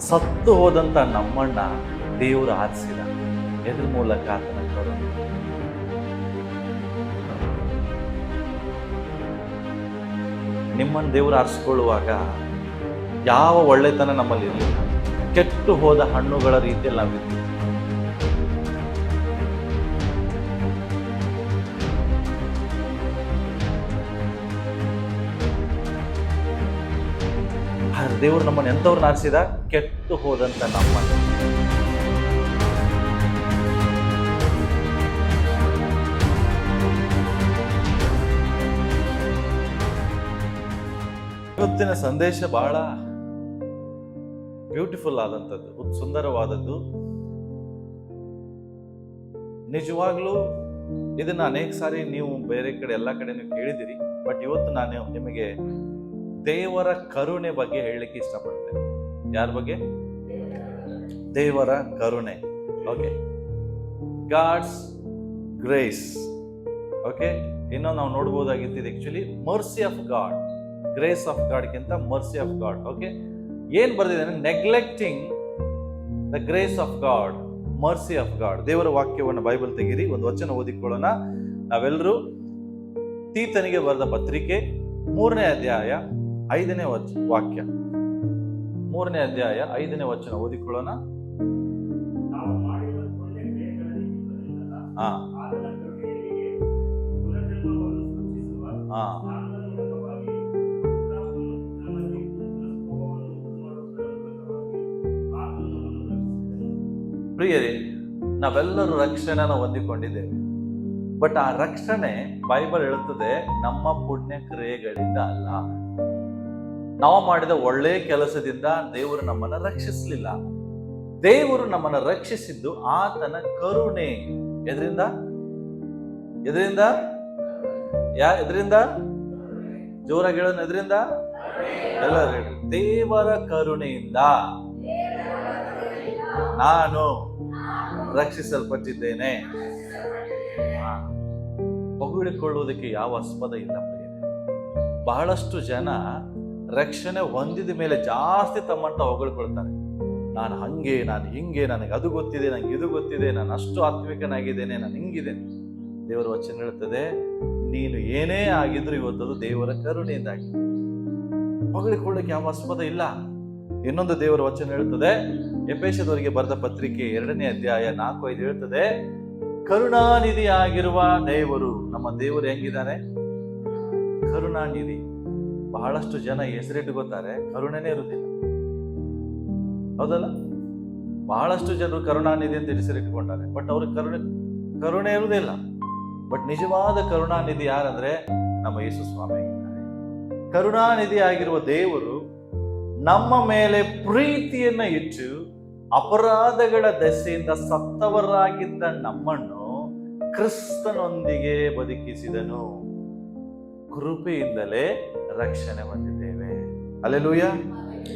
ಸತ್ತು ಹೋದಂತ ನಮ್ಮಣ್ಣ ದೇವರು ಆರಿಸಿದ. ಎದ್ರ ಮೂಲಕ? ಆತನ ಕರುಣೆ. ನಿಮ್ಮನ್ನು ದೇವರು ಆರಿಸ್ಕೊಳ್ಳುವಾಗ ಯಾವ ಒಳ್ಳೆತನ ನಮ್ಮಲ್ಲಿ ಇರಲಿಲ್ಲ. ಕೆಟ್ಟು ಹೋದ ಹಣ್ಣುಗಳ ರೀತಿಯಲ್ಲಿ ನಾವಿದ್ದೀವಿ. ದೇವರು ನಮ್ಮನ್ನು ಎಂಥವ್ರನ್ನ ಆರಿಸಿದ? ಕೆಟ್ಟು ಹೋದಂತ ನಮ್ಮನ್ನು. ಇವತ್ತಿನ ಸಂದೇಶ ಬಹಳ ಬ್ಯೂಟಿಫುಲ್ ಆದಂಥದ್ದು, ಸುಂದರವಾದದ್ದು. ನಿಜವಾಗ್ಲೂ ಇದನ್ನ ಅನೇಕ ಸಾರಿ ನೀವು ಬೇರೆ ಕಡೆ ಎಲ್ಲ ಕಡೆ ನೀವು ಕೇಳಿದಿರಿ. ಬಟ್ ಇವತ್ತು ನಾನು ನಿಮಗೆ ದೇವರ ಕರುಣೆ ಬಗ್ಗೆ ಹೇಳಲಿಕ್ಕೆ ಇಷ್ಟಪಡ್ತೇನೆ. ಯಾರ ಬಗ್ಗೆ? ದೇವರ ಕರುಣೆ. Okay, God's grace. ಓಕೆ, ಇನ್ನೂ ನಾವು ನೋಡ್ಬೋದಾಗಿತ್ತು actually mercy of God. Grace of ಗಾಡ್ಗಿಂತ ಮರ್ಸಿ ಆಫ್ ಗಾಡ್. ಓಕೆ, ಏನ್ ಬರ್ದಿದೆ? Neglecting the grace of God, mercy of God. ದೇವರ ವಾಕ್ಯವನ್ನು ಬೈಬಲ್ ತೆಗೀರಿ, ಒಂದು ವಚನ ಓದಿಕೊಳ್ಳೋಣ ನಾವೆಲ್ಲರೂ. ತೀತನಿಗೆ ಬರೆದ ಪತ್ರಿಕೆ 3ನೇ ಅಧ್ಯಾಯ 5ನೇ ವಾಕ್ಯ. 3ನೇ ಅಧ್ಯಾಯ 5ನೇ ವಚನ ಓದಿಕೊಳ್ಳೋಣ. ಪ್ರಿಯರೇ, ನಾವೆಲ್ಲರೂ ರಕ್ಷಣೆನ ಹೊಂದಿಕೊಂಡಿದ್ದೇವೆ. ಬಟ್ ಆ ರಕ್ಷಣೆ ಬೈಬಲ್ ಹೇಳುತ್ತದೆ ನಮ್ಮ ಪುಣ್ಯ ಕ್ರಿಯೆಗಳಿಂದ ಅಲ್ಲ. ನಾವು ಮಾಡಿದ ಒಳ್ಳೆಯ ಕೆಲಸದಿಂದ ದೇವರು ನಮ್ಮನ್ನ ರಕ್ಷಿಸಲಿಲ್ಲ. ದೇವರು ನಮ್ಮನ್ನ ರಕ್ಷಿಸಿದ್ದು ಆತನ ಕರುಣೆ. ಎದರಿಂದ? ಎದರಿಂದ? ಎದರಿಂದ? ಜೋರಾಗಿ ಹೇಳೋಣ. ಎದರಿಂದ? ಎಲ್ಲರೂ ಹೇಳಿ. ದೇವರ ಕರುಣೆಯಿಂದ ನಾನು ರಕ್ಷಿಸಲ್ಪಟ್ಟಿದ್ದೇನೆ. ಹೊಗಳಿಕೊಳ್ಳುವುದಕ್ಕೆ ಯಾವ ಆಸ್ಪದ ಇಲ್ಲ. ಬಹಳಷ್ಟು ಜನ ರಕ್ಷಣೆ ಹೊಂದಿದ ಮೇಲೆ ಜಾಸ್ತಿ ತಮ್ಮಂತ ಹೊಗಳ್ಕೊಳ್ತಾರೆ. ನಾನು ಹಂಗೆ, ನಾನು ಹಿಂಗೆ, ನನಗೆ ಅದು ಗೊತ್ತಿದೆ, ನನಗೆ ಇದು ಗೊತ್ತಿದೆ, ನಾನು ಅಷ್ಟು ಆತ್ಮಿಕನಾಗಿದ್ದೇನೆ, ನಾನು ಹಿಂಗಿದ್ದೇನೆ. ದೇವರ ವಚನ ಹೇಳ್ತದೆ, ನೀನು ಏನೇ ಆಗಿದ್ರು ಇವತ್ತದು ದೇವರ ಕರುಣೆಯಿಂದಾಗಿದೆ. ಹೊಗಳಿಕೊಳ್ಳಕ್ಕೆ ಯಾವ ಆಸ್ಪದ ಇಲ್ಲ. ಇನ್ನೊಂದು ದೇವರ ವಚನ ಹೇಳ್ತದೆ, ಎಫೆಸದವರಿಗೆ ಬರೆದ ಪತ್ರಿಕೆ 2ನೇ ಅಧ್ಯಾಯ 4-5 ಹೇಳ್ತದೆ, ಕರುಣಾನಿಧಿ ಆಗಿರುವ ದೇವರು. ನಮ್ಮ ದೇವರು ಹೆಂಗಿದ್ದಾರೆ? ಕರುಣಾನಿಧಿ. ಬಹಳಷ್ಟು ಜನ ಹೆಸರಿಟ್ಟುಕೊತಾರೆ, ಕರುಣೆನೇ ಇರುವುದಿಲ್ಲ. ಹೌದಲ್ಲ? ಬಹಳಷ್ಟು ಜನರು ಕರುಣಾನಿಧಿ ಅಂತ ಹೆಸರಿಟ್ಟುಕೊಂಡಾರೆ, ಬಟ್ ಅವ್ರಿಗೆ ಕರುಣೆ ಇರುವುದಿಲ್ಲ. ಬಟ್ ನಿಜವಾದ ಕರುಣಾನಿಧಿ ಯಾರಂದ್ರೆ ನಮ್ಮ ಯೇಸು ಸ್ವಾಮಿ ಆಗಿದ್ದಾರೆ. ಕರುಣಾನಿಧಿ ಆಗಿರುವ ದೇವರು ನಮ್ಮ ಮೇಲೆ ಪ್ರೀತಿಯನ್ನ ಇಟ್ಟು ಅಪರಾಧಗಳ ದೆಸೆಯಿಂದ ಸತ್ತವರಾಗಿದ್ದ ನಮ್ಮನ್ನು ಕ್ರಿಸ್ತನೊಂದಿಗೆ ಬದುಕಿಸಿದನು. ಕೃಪೆಯಿಂದಲೇ ರಕ್ಷಣೆ ಹೊಂದಿದ್ದೇವೆ. ಹಲ್ಲೆಲೂಯಾ.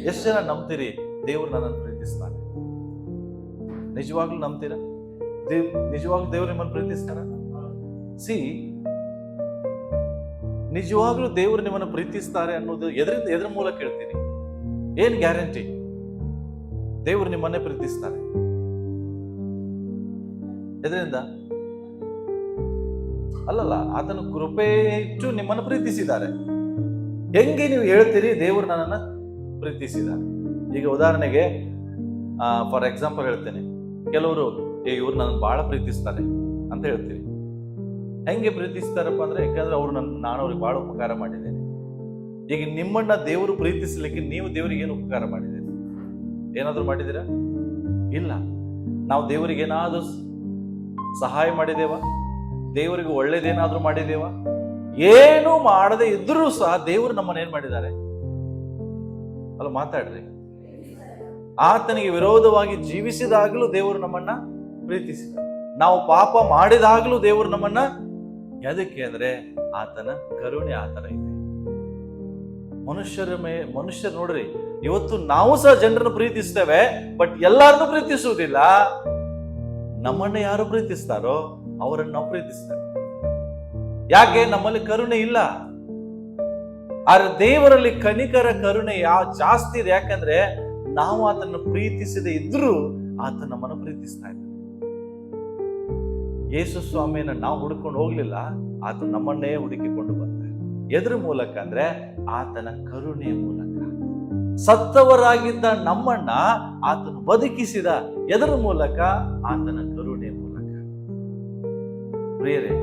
ಎಷ್ಟು ಜನ ನಂಬ್ತೀರಿ ದೇವ್ರು ನನ್ನನ್ನು ಪ್ರೀತಿಸ್ತಾನೆ? ನಿಜವಾಗ್ಲೂ ನಂಬ್ತೀರಾ? ನಿಜವಾಗ್ಲೂ ದೇವ್ರು ನಿಮ್ಮನ್ನು ಪ್ರೀತಿಸ್ತಾನ? ನಿಜವಾಗ್ಲೂ ದೇವ್ರು ನಿಮ್ಮನ್ನು ಪ್ರೀತಿಸ್ತಾರೆ ಅನ್ನೋದು ಎದ್ರ ಮೂಲಕ ಹೇಳ್ತೀನಿ? ಏನ್ ಗ್ಯಾರಂಟಿ ದೇವ್ರು ನಿಮ್ಮನ್ನೇ ಪ್ರೀತಿಸ್ತಾರೆ? ಎದರಿಂದ? ಅಲ್ಲಲ್ಲ, ಆತನ ಕೃಪೆ ಇಟ್ಟು ನಿಮ್ಮನ್ನು ಪ್ರೀತಿಸಿದ್ದಾರೆ. ಹೆಂಗೆ ನೀವು ಹೇಳ್ತೀರಿ ದೇವರು ನನ್ನನ್ನು ಪ್ರೀತಿಸಿದ್ದಾರೆ? ಈಗ ಉದಾಹರಣೆಗೆ ಫಾರ್ ಎಕ್ಸಾಂಪಲ್ ಹೇಳ್ತೇನೆ, ಕೆಲವರು ಇವ್ರು ನನ್ನ ಬಹಳ ಪ್ರೀತಿಸ್ತಾರೆ ಅಂತ ಹೇಳ್ತೀರಿ. ಹೆಂಗೆ ಪ್ರೀತಿಸ್ತಾರಪ್ಪ ಅಂದ್ರೆ, ಯಾಕಂದ್ರೆ ನಾನು ಅವ್ರಿಗೆ ಬಹಳ ಉಪಕಾರ ಮಾಡಿದ್ದೇನೆ. ಈಗ ನಿಮ್ಮನ್ನ ದೇವರು ಪ್ರೀತಿಸ್ಲಿಕ್ಕೆ ನೀವು ದೇವರಿಗೆ ಏನು ಉಪಕಾರ ಮಾಡಿದ್ದೀರಿ? ಏನಾದ್ರೂ ಮಾಡಿದ್ದೀರಾ? ಇಲ್ಲ. ನಾವು ದೇವರಿಗೆ ಏನಾದ್ರೂ ಸಹಾಯ ಮಾಡಿದೇವಾ? ದೇವರಿಗೆ ಒಳ್ಳೇದೇನಾದ್ರೂ ಮಾಡಿದೇವಾ? ಏನು ಮಾಡದೆ ಇದ್ರೂ ಸಹ ದೇವರು ನಮ್ಮನ್ನ ಏನ್ ಮಾಡಿದ್ದಾರೆ? ಅಲ್ಲ, ಮಾತಾಡ್ರಿ. ಆತನಿಗೆ ವಿರೋಧವಾಗಿ ಜೀವಿಸಿದಾಗಲೂ ದೇವರು ನಮ್ಮನ್ನ ಪ್ರೀತಿಸಿದ. ನಾವು ಪಾಪ ಮಾಡಿದಾಗಲೂ ದೇವರು ನಮ್ಮನ್ನ, ಎದಕ್ಕೆ ಅಂದ್ರೆ ಆತನ ಕರುಣೆ ಆತನ ಇದೆ. ಮನುಷ್ಯರು ನೋಡ್ರಿ, ಇವತ್ತು ನಾವು ಸಹ ಜನರನ್ನು ಪ್ರೀತಿಸ್ತೇವೆ, ಬಟ್ ಎಲ್ಲಾರನ್ನೂ ಪ್ರೀತಿಸುವುದಿಲ್ಲ. ನಮ್ಮನ್ನ ಯಾರು ಪ್ರೀತಿಸ್ತಾರೋ ಅವರನ್ನು ನಾವು ಪ್ರೀತಿಸ್ತೇವೆ. ಯಾಕೆ? ನಮ್ಮಲ್ಲಿ ಕರುಣೆ ಇಲ್ಲ. ಆದ್ರೆ ದೇವರಲ್ಲಿ ಕನಿಕರ ಕರುಣೆ ಜಾಸ್ತಿ ಇದೆ. ಯಾಕಂದ್ರೆ ನಾವು ಆತನನ್ನು ಪ್ರೀತಿಸದೆ ಇದ್ರೂ ಆತ ನಮ್ಮನ್ನು ಪ್ರೀತಿಸ್ತಾ ಇದ್ದಾನೆ. ಯೇಸು ಸ್ವಾಮಿಯನ್ನ ನಾವು ಹುಡುಕೊಂಡು ಹೋಗ್ಲಿಲ್ಲ, ಆತ ನಮ್ಮನ್ನೇ ಹುಡುಕಿಕೊಂಡು ಬಂದ. ಎದ್ರ ಮೂಲಕ ಅಂದ್ರೆ ಆತನ ಕರುಣೆಯ ಮೂಲಕ. ಸತ್ತವರಾಗಿದ್ದ ನಮ್ಮನ್ನ ಆತನು ಬದುಕಿಸಿದ. ಎದರ ಮೂಲಕ? ಆತನ ಕರುಣೆಯ ಮೂಲಕ. ಪ್ರಿಯರೇ,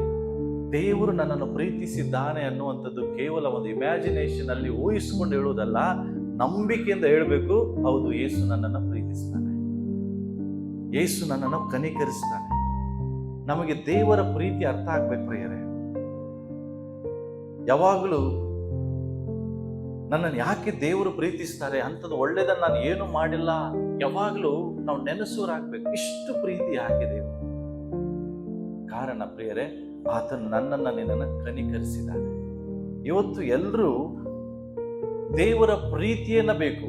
ದೇವರು ನನ್ನನ್ನು ಪ್ರೀತಿಸಿದ್ದಾನೆ ಅನ್ನುವಂಥದ್ದು ಕೇವಲ ಒಂದು ಇಮ್ಯಾಜಿನೇಷನ್ ಅಲ್ಲಿ ಊಹಿಸಿಕೊಂಡು ಹೇಳುವುದಲ್ಲ, ನಂಬಿಕೆಯಿಂದ ಹೇಳಬೇಕು. ಹೌದು, ಯೇಸು ನನ್ನನ್ನು ಪ್ರೀತಿಸ್ತಾನೆ, ಯೇಸು ನನ್ನನ್ನು ಕನಿಕರಿಸ್ತಾನೆ. ನಮಗೆ ದೇವರ ಪ್ರೀತಿ ಅರ್ಥ ಆಗ್ಬೇಕು ಪ್ರಿಯರೇ. ಯಾವಾಗಲೂ ನನ್ನನ್ನು ಯಾಕೆ ದೇವರು ಪ್ರೀತಿಸ್ತಾರೆ, ಅಂಥದ್ದು ಒಳ್ಳೇದನ್ನ ನಾನು ಏನು ಮಾಡಿಲ್ಲ, ಯಾವಾಗಲೂ ನಾವು ನೆನೆಸೋರಾಗ್ಬೇಕು. ಇಷ್ಟು ಪ್ರೀತಿ ಯಾಕೆ ದೇವರು? ಕಾರಣ ಪ್ರಿಯರೇ, ಆತನು ನನ್ನನ್ನ ನಿನ್ನನ್ನು ಕನಿಕರಿಸಿದ್ದಾನೆ. ಇವತ್ತು ಎಲ್ಲರೂ ದೇವರ ಪ್ರೀತಿಯನ್ನ ಬೇಕು.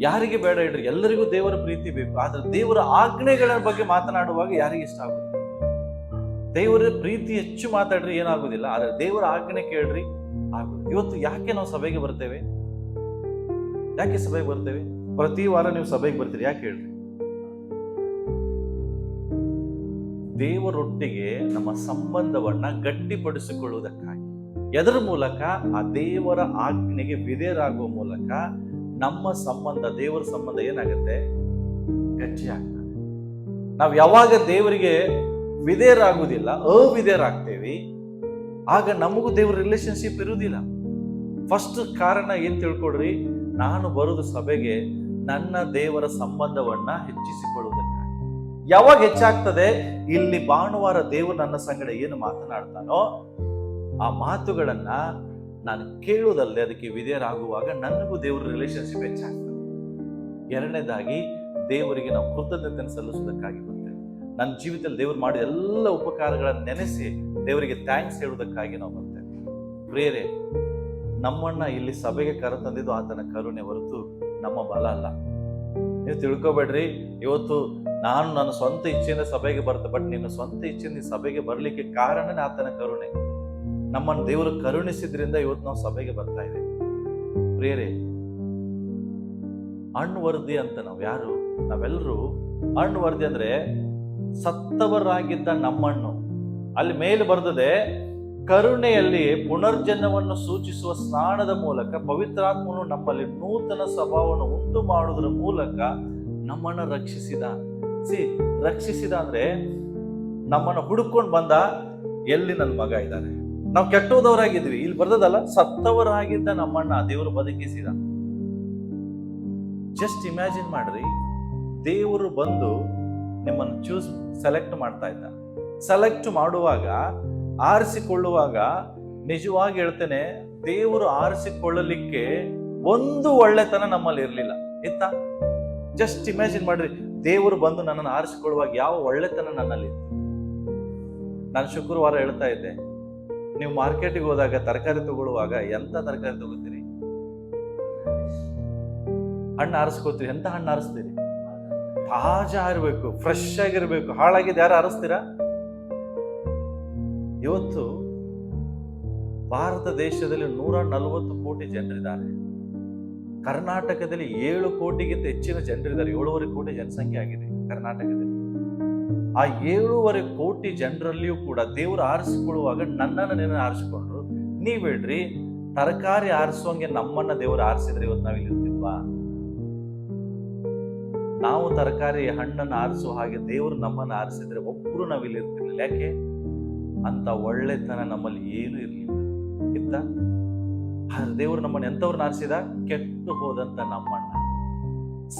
ಯಾರಿಗೆ ಬೇಡ ಹೇಳ್ರಿ, ಎಲ್ಲರಿಗೂ ದೇವರ ಪ್ರೀತಿ ಬೇಕು. ಆದ್ರೆ ದೇವರ ಆಜ್ಞೆಗಳ ಬಗ್ಗೆ ಮಾತನಾಡುವಾಗ ಯಾರಿಗೆ ಇಷ್ಟ ಆಗುದಿಲ್ಲ. ದೇವರ ಪ್ರೀತಿ ಹೆಚ್ಚು ಮಾತಾಡ್ರಿ ಏನಾಗುದಿಲ್ಲ, ಆದ್ರೆ ದೇವರ ಆಜ್ಞೆ ಕೇಳ್ರಿ ಆಗುದಿಲ್ಲ. ಇವತ್ತು ಯಾಕೆ ನಾವು ಸಭೆಗೆ ಬರ್ತೇವೆ? ಯಾಕೆ ಸಭೆಗೆ ಬರ್ತೇವೆ? ಪ್ರತಿ ವಾರ ನೀವು ಸಭೆಗೆ ಬರ್ತೀರಿ, ಯಾಕೆ ಹೇಳ್ರಿ? ದೇವರೊಟ್ಟಿಗೆ ನಮ್ಮ ಸಂಬಂಧವನ್ನ ಗಟ್ಟಿಪಡಿಸಿಕೊಳ್ಳುವುದಕ್ಕಾಗಿ. ಎದರ ಮೂಲಕ? ಆ ದೇವರ ಆಜ್ಞೆಗೆ ವಿಧೇಯರಾಗುವ ಮೂಲಕ ನಮ್ಮ ಸಂಬಂಧ, ದೇವರ ಸಂಬಂಧ ಏನಾಗುತ್ತೆ? ಗಟ್ಟಿ ಆಗ್ತದೆ. ನಾವು ಯಾವಾಗ ದೇವರಿಗೆ ವಿಧೇಯರಾಗುವುದಿಲ್ಲ, ಅವಿಧೇಯರಾಗ್ತೇವೆ, ಆಗ ನಮಗೂ ದೇವರ ರಿಲೇಶನ್ಶಿಪ್ ಇರುವುದಿಲ್ಲ. ಫಸ್ಟ್ ಕಾರಣ ಏನ್ ತಿಳ್ಕೊಡ್ರಿ, ನಾನು ಬರುವುದು ಸಭೆಗೆ ನನ್ನ ದೇವರ ಸಂಬಂಧವನ್ನ ಹೆಚ್ಚಿಸಿಕೊಳ್ಳುವುದಕ್ಕಾಗಿ. ಯಾವಾಗ ಹೆಚ್ಚಾಗ್ತದೆ? ಇಲ್ಲಿ ಭಾನುವಾರ ದೇವರು ನನ್ನ ಸಂಗಡ ಏನು ಮಾತನಾಡ್ತಾನೋ ಆ ಮಾತುಗಳನ್ನ ನಾನು ಕೇಳುವುದಲ್ಲದೆ ಅದಕ್ಕೆ ವಿಧೇಯರಾಗುವಾಗ ನನಗೂ ದೇವರ ರಿಲೇಶನ್ಶಿಪ್ ಹೆಚ್ಚಾಗ್ತದೆ. ಎರಡನೇದಾಗಿ, ದೇವರಿಗೆ ನಾವು ಕೃತಜ್ಞತೆಯನ್ನು ಸಲ್ಲಿಸುವುದಕ್ಕಾಗಿ ಬರ್ತೇವೆ. ನನ್ನ ಜೀವಿತದಲ್ಲಿ ದೇವರು ಮಾಡಿದ ಎಲ್ಲ ಉಪಕಾರಗಳನ್ನು ನೆನೆಸಿ ದೇವರಿಗೆ ಥ್ಯಾಂಕ್ಸ್ ಹೇಳುವುದಕ್ಕಾಗಿ ನಾವು ಬರ್ತೇವೆ. ಪ್ರಿಯರೇ, ನಮ್ಮನ್ನ ಇಲ್ಲಿ ಸಭೆಗೆ ಕರೆತಂದಿದ್ದು ಆತನ ಕರುಣೆ ಹೊರತು ನಮ್ಮ ಬಲ ಅಲ್ಲ. ನೀವು ತಿಳ್ಕೊಬೇಡ್ರಿ, ಇವತ್ತು ನಾನು ನನ್ನ ಸ್ವಂತ ಇಚ್ಛೆಯಿಂದ ಸಭೆಗೆ ಬರ್ತೇನೆ, ಬಟ್ ನಿನ್ನ ಸ್ವಂತ ಇಚ್ಛೆಯಿಂದ ಸಭೆಗೆ ಬರ್ಲಿಕ್ಕೆ ಕಾರಣನೇ ಆತನ ಕರುಣೆ. ನಮ್ಮನ್ನು ದೇವರು ಕರುಣಿಸಿದ್ರಿಂದ ಇವತ್ತು ನಾವು ಸಭೆಗೆ ಬರ್ತಾ ಇದ್ದೇವೆ. ಪ್ರಿಯರೇ, ಅಣ್ವರ್ದಿ ಅಂತ ನಾವೆಲ್ಲರೂ ಅಣ್ವರ್ದಿ ಅಂದ್ರೆ ಸತ್ತವರಾಗಿದ್ದ ನಮ್ಮನ್ನು. ಅಲ್ಲಿ ಮೇಲೆ ಬರ್ತದೆ, ಕರುಣೆಯಲ್ಲಿ ಪುನರ್ಜನ್ಮವನ್ನು ಸೂಚಿಸುವ ಸ್ನಾನದ ಮೂಲಕ ಪವಿತ್ರಾತ್ಮನು ನಮ್ಮಲ್ಲಿ ನೂತನ ಸ್ವಭಾವವನ್ನು ಉಂಟು ಮಾಡುವುದರ ಮೂಲಕ ನಮ್ಮನ್ನು ರಕ್ಷಿಸಿದ. ರಕ್ಷಿಸಿದ ಅಂದ್ರೆ ನಮ್ಮನ್ನು ಹುಡುಕೊಂಡು ಬಂದ. ಎಲ್ಲಿ ನನ್ನ ಮಗ ಇದ್ದಾನೆ, ನಾವು ಕೆಟ್ಟೋದವರಾಗಿದ್ವಿ, ಇಲ್ಲಿ ಬರ್ದದಲ್ಲ, ಸತ್ತವರಾಗಿದ್ದ ನಮ್ಮನ್ನ ದೇವರು ಬದುಕಿಸಿದ. ಜಸ್ಟ್ ಇಮ್ಯಾಜಿನ್ ಮಾಡ್ರಿ, ದೇವರು ಬಂದು ನಿಮ್ಮನ್ನು ಸೆಲೆಕ್ಟ್ ಮಾಡ್ತಾ ಇದ್ದ. ಸೆಲೆಕ್ಟ್ ಮಾಡುವಾಗ, ಆರಿಸಿಕೊಳ್ಳುವಾಗ, ನಿಜವಾಗಿ ಹೇಳ್ತೇನೆ, ದೇವರು ಆರಿಸಿಕೊಳ್ಳಲಿಕ್ಕೆ ಒಂದು ಒಳ್ಳೆತನ ನಮ್ಮಲ್ಲಿ ಇರಲಿಲ್ಲ. ಇತ್ತ? ಜಸ್ಟ್ ಇಮ್ಯಾಜಿನ್ ಮಾಡ್ರಿ, ದೇವರು ಬಂದು ನನ್ನನ್ನು ಆರಿಸಿಕೊಳ್ಳುವಾಗ ಯಾವ ಒಳ್ಳೆತನ ನನ್ನಲ್ಲಿ ಇತ್ತು. ನಾನು ಶುಕ್ರವಾರ ಹೇಳ್ತಾ ಇದ್ದೆ, ನೀವು ಮಾರ್ಕೆಟಿಗೆ ಹೋದಾಗ ತರಕಾರಿ ತಗೊಳ್ಳುವಾಗ ಎಂತ ತರಕಾರಿ ತಗೋತೀರಿ? ಹಣ್ಣು ಆರಿಸ್ಕೋತೀರಿ. ಎಂತ ಹಣ್ಣು ಆರಿಸ್ತೀರಿ? ತಾಜಾ ಇರಬೇಕು, ಫ್ರೆಶ್ ಆಗಿರ್ಬೇಕು. ಹಾಳಾಗಿದ್ದು ಯಾರು ಆರಿಸ್ತೀರಾ? ಇವತ್ತು ಭಾರತ ದೇಶದಲ್ಲಿ 140 ಕೋಟಿ ಜನರಿದ್ದಾರೆ. ಕರ್ನಾಟಕದಲ್ಲಿ 7 ಕೋಟಿಗಿಂತ ಹೆಚ್ಚಿನ ಜನರಿದ್ದಾರೆ. 7.5 ಕೋಟಿ ಜನಸಂಖ್ಯೆ ಆಗಿದೆ ಕರ್ನಾಟಕದಲ್ಲಿ. ಆ 7.5 ಕೋಟಿ ಜನರಲ್ಲಿಯೂ ಕೂಡ ದೇವರು ಆರಿಸಿಕೊಳ್ಳುವಾಗ ನನ್ನನ್ನು ನಿನ್ನ ಆರಿಸಿಕೊಂಡ್ರು. ನೀವ್ ಹೇಳ್ರಿ, ತರಕಾರಿ ಆರಿಸುವಂಗೆ ನಮ್ಮನ್ನ ದೇವರು ಆರಿಸಿದ್ರೆ ಇವತ್ತು ನಾವ್ ಇಲ್ಲಿ ಇರ್ತಿದ್ವಾ? ನಾವು ತರಕಾರಿ ಹಣ್ಣನ್ನು ಆರಿಸುವ ಹಾಗೆ ದೇವರು ನಮ್ಮನ್ನು ಆರಿಸಿದ್ರೆ ಒಬ್ರು ನಾವಿಲ್ಲಿ ಇರ್ತಿರ್ಲಿಲ್ಲ. ಯಾಕೆ? ಅಂತ ಒಳ್ಳೆತನ ನಮ್ಮಲ್ಲಿ ಏನು ಇರ್ಲಿಲ್ಲ. ಇತ್ತ? ದೇವರು ನಮ್ಮನ್ನು ಎಂತವ್ರನ್ನ ಆರಿಸಿದ? ಕೆಟ್ಟು ಹೋದಂತ ನಮ್ಮಣ್ಣ,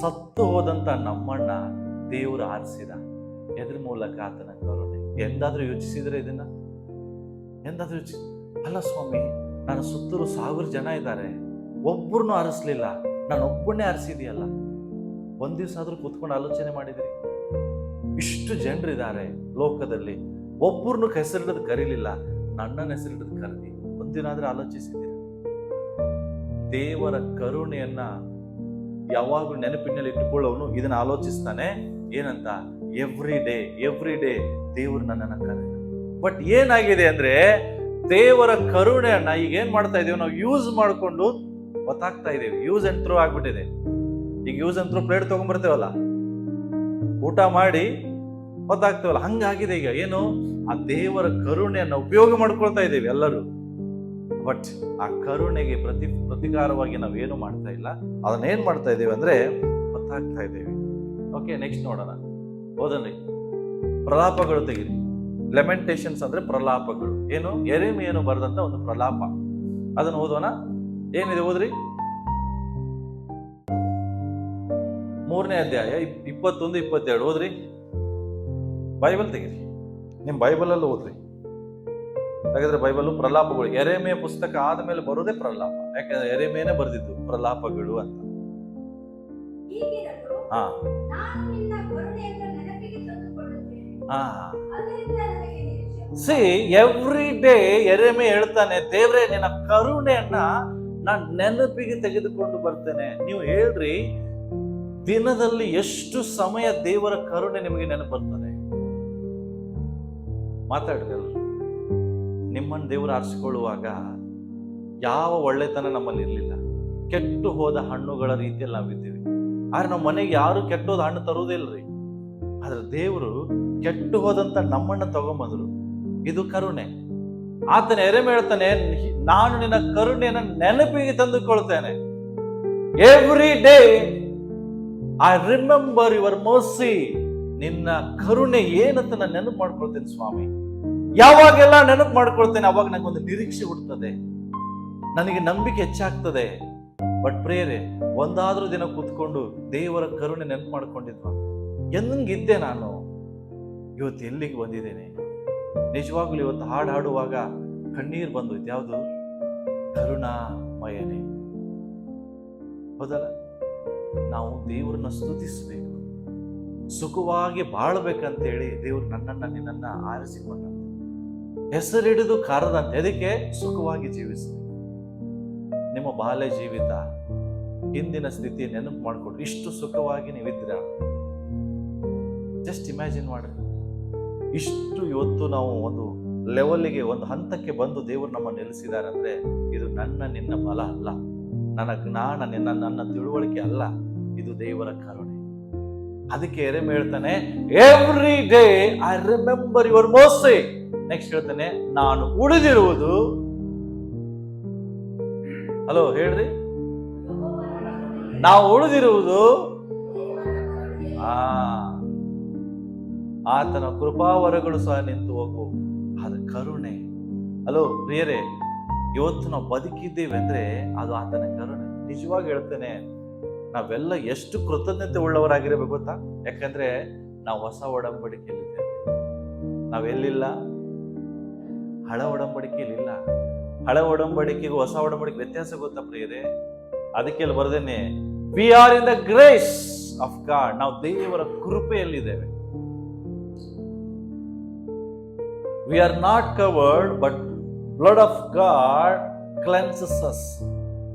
ಸತ್ತು ಹೋದಂತ ನಮ್ಮಣ್ಣ ದೇವರು ಆರಿಸಿದ. ಎದ್ರ ಮೂಲಕ? ಆತನ ಕರುಣೆ. ಎಂದಾದ್ರೂ ಯೋಚಿಸಿದ್ರೆ ಇದನ್ನ? ಎಂದಾದ್ರೂ ಅಲ್ಲ ಸ್ವಾಮಿ, ನನ್ನ ಸುತ್ತಲೂ 1000 ಜನ ಇದ್ದಾರೆ, ಒಬ್ಬರನ್ನು ಆರಿಸ್ಲಿಲ್ಲ, ನಾನು ಒಬ್ಬನೇ ಆರಿಸಿದೆಯಲ್ಲ. ಒಂದ್ ದಿವಸ ಆದ್ರೂ ಕೂತ್ಕೊಂಡು ಆಲೋಚನೆ ಮಾಡಿದ್ರಿ? ಇಷ್ಟು ಜನರಿದ್ದಾರೆ ಲೋಕದಲ್ಲಿ, ಒಬ್ಬರನ್ನು ಹೆಸರಿಡದು ಕರೀಲಿಲ್ಲ, ನನ್ನನ್ನ ಹೆಸರಿಡದು ಕರೆದಿ. ಒಂದಿನ ಆದ್ರೂ ಆಲೋಚಿಸಿದ್ದೀರಿ? ದೇವರ ಕರುಣೆಯನ್ನ ಯಾವಾಗಲೂ ನೆನಪಿನಲ್ಲಿ ಇಟ್ಟುಕೊಳ್ಳೋನು ಇದನ್ನ ಆಲೋಚಿಸ್ತಾನೆ. ಏನಂತ? ಎವ್ರಿ ಡೇ ದೇವರು ನನ್ನನ್ನ ಕರೆದ. ಬಟ್ ಏನಾಗಿದೆ ಅಂದ್ರೆ, ದೇವರ ಕರುಣೆಯನ್ನ ಈಗ ಏನ್ ಮಾಡ್ತಾ ಇದೀವಿ ನಾವು? ಯೂಸ್ ಮಾಡ್ಕೊಂಡು ಗೊತ್ತಾಗ್ತಾ ಇದ್ದೇವೆ. ಯೂಸ್ ಅಂಡ್ ಥ್ರೋ ಆಗ್ಬಿಟ್ಟಿದೆ. ಈಗ ಯೂಸ್ ಅಂತ ಪ್ಲೇಟ್ ತಗೊಂಡ್ಬರ್ತೇವಲ್ಲ, ಊಟ ಮಾಡಿ ಹೊತ್ತಾಗ್ತೇವಲ್ಲ, ಹಂಗಾಗಿದೆ ಈಗ. ಏನು, ಆ ದೇವರ ಕರುಣೆಯನ್ನು ಉಪಯೋಗ ಮಾಡ್ಕೊಳ್ತಾ ಇದ್ದೇವೆ ಎಲ್ಲರೂ. ಬಟ್ ಆ ಕರುಣೆಗೆ ಪ್ರತಿಕಾರವಾಗಿ ನಾವೇನು ಮಾಡ್ತಾ ಇಲ್ಲ. ಅದನ್ನೇನ್ ಮಾಡ್ತಾ ಇದ್ದೇವೆ ಅಂದ್ರೆ ಹೊತ್ತಾಗ್ತಾ ಇದ್ದೇವೆ. ಓಕೆ, ನೆಕ್ಸ್ಟ್ ನೋಡೋಣ. ಓದನ್ರಿ, ಪ್ರಲಾಪಗಳು ತೆಗಿರಿ. ಲೆಮೆಂಟೇಷನ್ಸ್ ಅಂದ್ರೆ ಪ್ರಲಾಪಗಳು. ಏನು, ಯೆರೆಮೀಯನು ಬರೆದಂತ ಒಂದು ಪ್ರಲಾಪ. ಅದನ್ನು ಓದೋಣ. ಏನಿದೆ ಓದ್ರಿ. 3ನೇ ಅಧ್ಯಾಯ 21, 22 ಓದ್ರಿ. ಬೈಬಲ್ ತೆಗಿರಿ, ನಿಮ್ ಬೈಬಲ್ ಅಲ್ಲೂ ಓದ್ರಿ. ಹಾಗಾದ್ರೆ ಬೈಬಲ್ ಪ್ರಲಾಪಗಳು, ಯೆರೆಮೀಯ ಪುಸ್ತಕ ಆದ್ಮೇಲೆ ಬರೋದೇ ಪ್ರಲಾಪ. ಯಾಕಂದ್ರೆ ಯೆರೆಮೀಯನೇ ಬರೆದಿದ್ದು ಪ್ರಲಾಪಗಳು ಅಂತ. ಹಾ ಸಿ ಎವ್ರಿ ಡೇ ಯೆರೆಮೀಯ ಹೇಳ್ತಾನೆ, ದೇವ್ರೆ ನಿನ್ನ ಕರುಣೆಯನ್ನ ನಾನು ನೆನಪಿಗೆ ತೆಗೆದುಕೊಂಡು ಬರ್ತೇನೆ. ನೀವು ಹೇಳ್ರಿ, ದಿನದಲ್ಲಿ ಎಷ್ಟು ಸಮಯ ದೇವರ ಕರುಣೆ ನಿಮಗೆ ನೆನಪು ಬರ್ತದೆ? ಮಾತಾಡ್ರಿ. ನಿಮ್ಮನ್ನು ದೇವರು ಆರಿಸಿಕೊಳ್ಳುವಾಗ ಯಾವ ಒಳ್ಳೆತನ ನಮ್ಮಲ್ಲಿ ಇರಲಿಲ್ಲ. ಕೆಟ್ಟು ಹೋದ ಹಣ್ಣುಗಳ ರೀತಿಯಲ್ಲಿ ನಾವಿದ್ದೀವಿ. ಆದ್ರೆ ನಮ್ಮ ಮನೆಗೆ ಯಾರು ಕೆಟ್ಟೋದ ಹಣ್ಣು ತರುವುದಿಲ್ಲರಿ. ಆದ್ರೆ ದೇವರು ಕೆಟ್ಟು ಹೋದಂತ ನಮ್ಮನ್ನ ತಗೊಂಬಂದ್ರು. ಇದು ಕರುಣೆ. ಆತನ ಯೆರೆಮೀಯ ಹೇಳ್ತಾನೆ, ನಾನು ನಿನ್ನ ಕರುಣೆಯನ್ನು ನೆನಪಿಗೆ ತಂದುಕೊಳ್ತೇನೆ. Every day I remember your mercy. ನಿನ್ನ ಕರುಣೆ ಏನಂತ ನಾನು ನೆನಪು ಮಾಡ್ಕೊಳ್ತೇನೆ ಸ್ವಾಮಿ. ಯಾವಾಗೆಲ್ಲ ನೆನಪು ಮಾಡ್ಕೊಳ್ತೇನೆ ಅವಾಗ ನಂಗೊಂದು ನಿರೀಕ್ಷೆ ಹುಡ್ತದೆ, ನನಗೆ ನಂಬಿಕೆ ಹೆಚ್ಚಾಗ್ತದೆ. ಬಟ್ ಪ್ರೇರೆ, ಒಂದಾದ್ರೂ ದಿನ ಕೂತ್ಕೊಂಡು ದೇವರ ಕರುಣೆ ನೆನಪು ಮಾಡ್ಕೊಂಡಿದ್ವ? ಎಂದಂಗಿದ್ದೆ ನಾನು, ಇವತ್ತು ಎಲ್ಲಿಗೆ ಬಂದಿದ್ದೇನೆ? ನಿಜವಾಗ್ಲೂ ಇವತ್ತು ಹಾಡು ಹಾಡುವಾಗ ಕಣ್ಣೀರು ಬಂದು, ಯಾವುದು? ಕರುಣಾಮಯನೇ. ಹೌದಲ್ಲ? ನಾವು ದೇವರನ್ನ ಸ್ತುತಿಸಬೇಕು, ಸುಖವಾಗಿ ಬಾಳ್ಬೇಕಂತೇಳಿ ದೇವ್ರು ನಿನ್ನನ್ನ ಆರಿಸಿಕೊಂಡ. ಹೆಸರಿಡಿದು ಕರೆದಂತೆ. ಅದಕ್ಕೆ ಸುಖವಾಗಿ ಜೀವಿಸಬೇಕು. ನಿಮ್ಮ ಬಾಲ್ಯ ಜೀವಿತ, ಹಿಂದಿನ ಸ್ಥಿತಿ ನೆನಪು ಮಾಡಿಕೊಡ್ರಿ. ಇಷ್ಟು ಸುಖವಾಗಿ ನೀವಿದ್ದೀರಾ? ಜಸ್ಟ್ ಇಮ್ಯಾಜಿನ್ ಮಾಡ್ರಿ. ಇಷ್ಟು ಇವತ್ತು ನಾವು ಒಂದು ಲೆವೆಲ್ಗೆ, ಒಂದು ಹಂತಕ್ಕೆ ಬಂದು ದೇವರು ನಮ್ಮ ನೆಲೆಸಿದ್ದಾರೆ ಅಂದ್ರೆ ಇದು ನಿನ್ನ ಬಲ ಅಲ್ಲ, ನನ್ನ ಜ್ಞಾನ, ನನ್ನ ತಿಳುವಳಿಕೆ ಅಲ್ಲ, ಇದು ದೇವರ ಕರುಣೆ. ಅದಕ್ಕೆ ಯೆರೆಮೀಯ ಹೇಳ್ತಾನೆ, every day I remember your mercy. Next ಹೇಳ್ತಾನೆ, ನಾನು ಉಳಿದಿರುವುದು, ಹಲೋ ಹೇಳ್ರಿ, ನಾವು ಉಳಿದಿರುವುದು ಆತನ ಕೃಪಾವರಗಳು ಸಹ ನಿಂತು ಹೋಗು. ಅದ ಕರುಣೆ. ಹಲೋ ಪ್ರಿಯರೇ, ಇವತ್ತು ನಾವು ಬದುಕಿದ್ದೇವೆ ಅಂದ್ರೆ ಅದು ಆತನ ಕರುಣೆ. ನಿಜವಾಗಿ ಹೇಳ್ತೇನೆ, ನಾವೆಲ್ಲ ಎಷ್ಟು ಕೃತಜ್ಞತೆ ಉಳ್ಳವರಾಗಿರಬೇಕು ಗೊತ್ತಾ? ಯಾಕಂದ್ರೆ ನಾವು ಹೊಸ ಒಡಂಬಡಿಕೆಯಲ್ಲಿದ್ದೇವೆ. ನಾವೆಲ್ಲಿಲ್ಲ? ಹಳ ಒಡಂಬಡಿಕೆಯಲ್ಲಿಲ್ಲ. ಹಳೆ ಒಡಂಬಡಿಕೆಗೂ ಹೊಸ ಒಡಂಬಡಿಕೆ ವ್ಯತ್ಯಾಸ ಗೊತ್ತಾ ಪ್ರಿಯರೇ? ಅದಕ್ಕೆ ಇಲ್ಲಿ ಬರ್ದೇನೆ, we are in the grace of God. ನಾವು ದೇವರ ಕೃಪೆಯಲ್ಲಿದ್ದೇವೆ. We are not covered but blood of God cleanses us.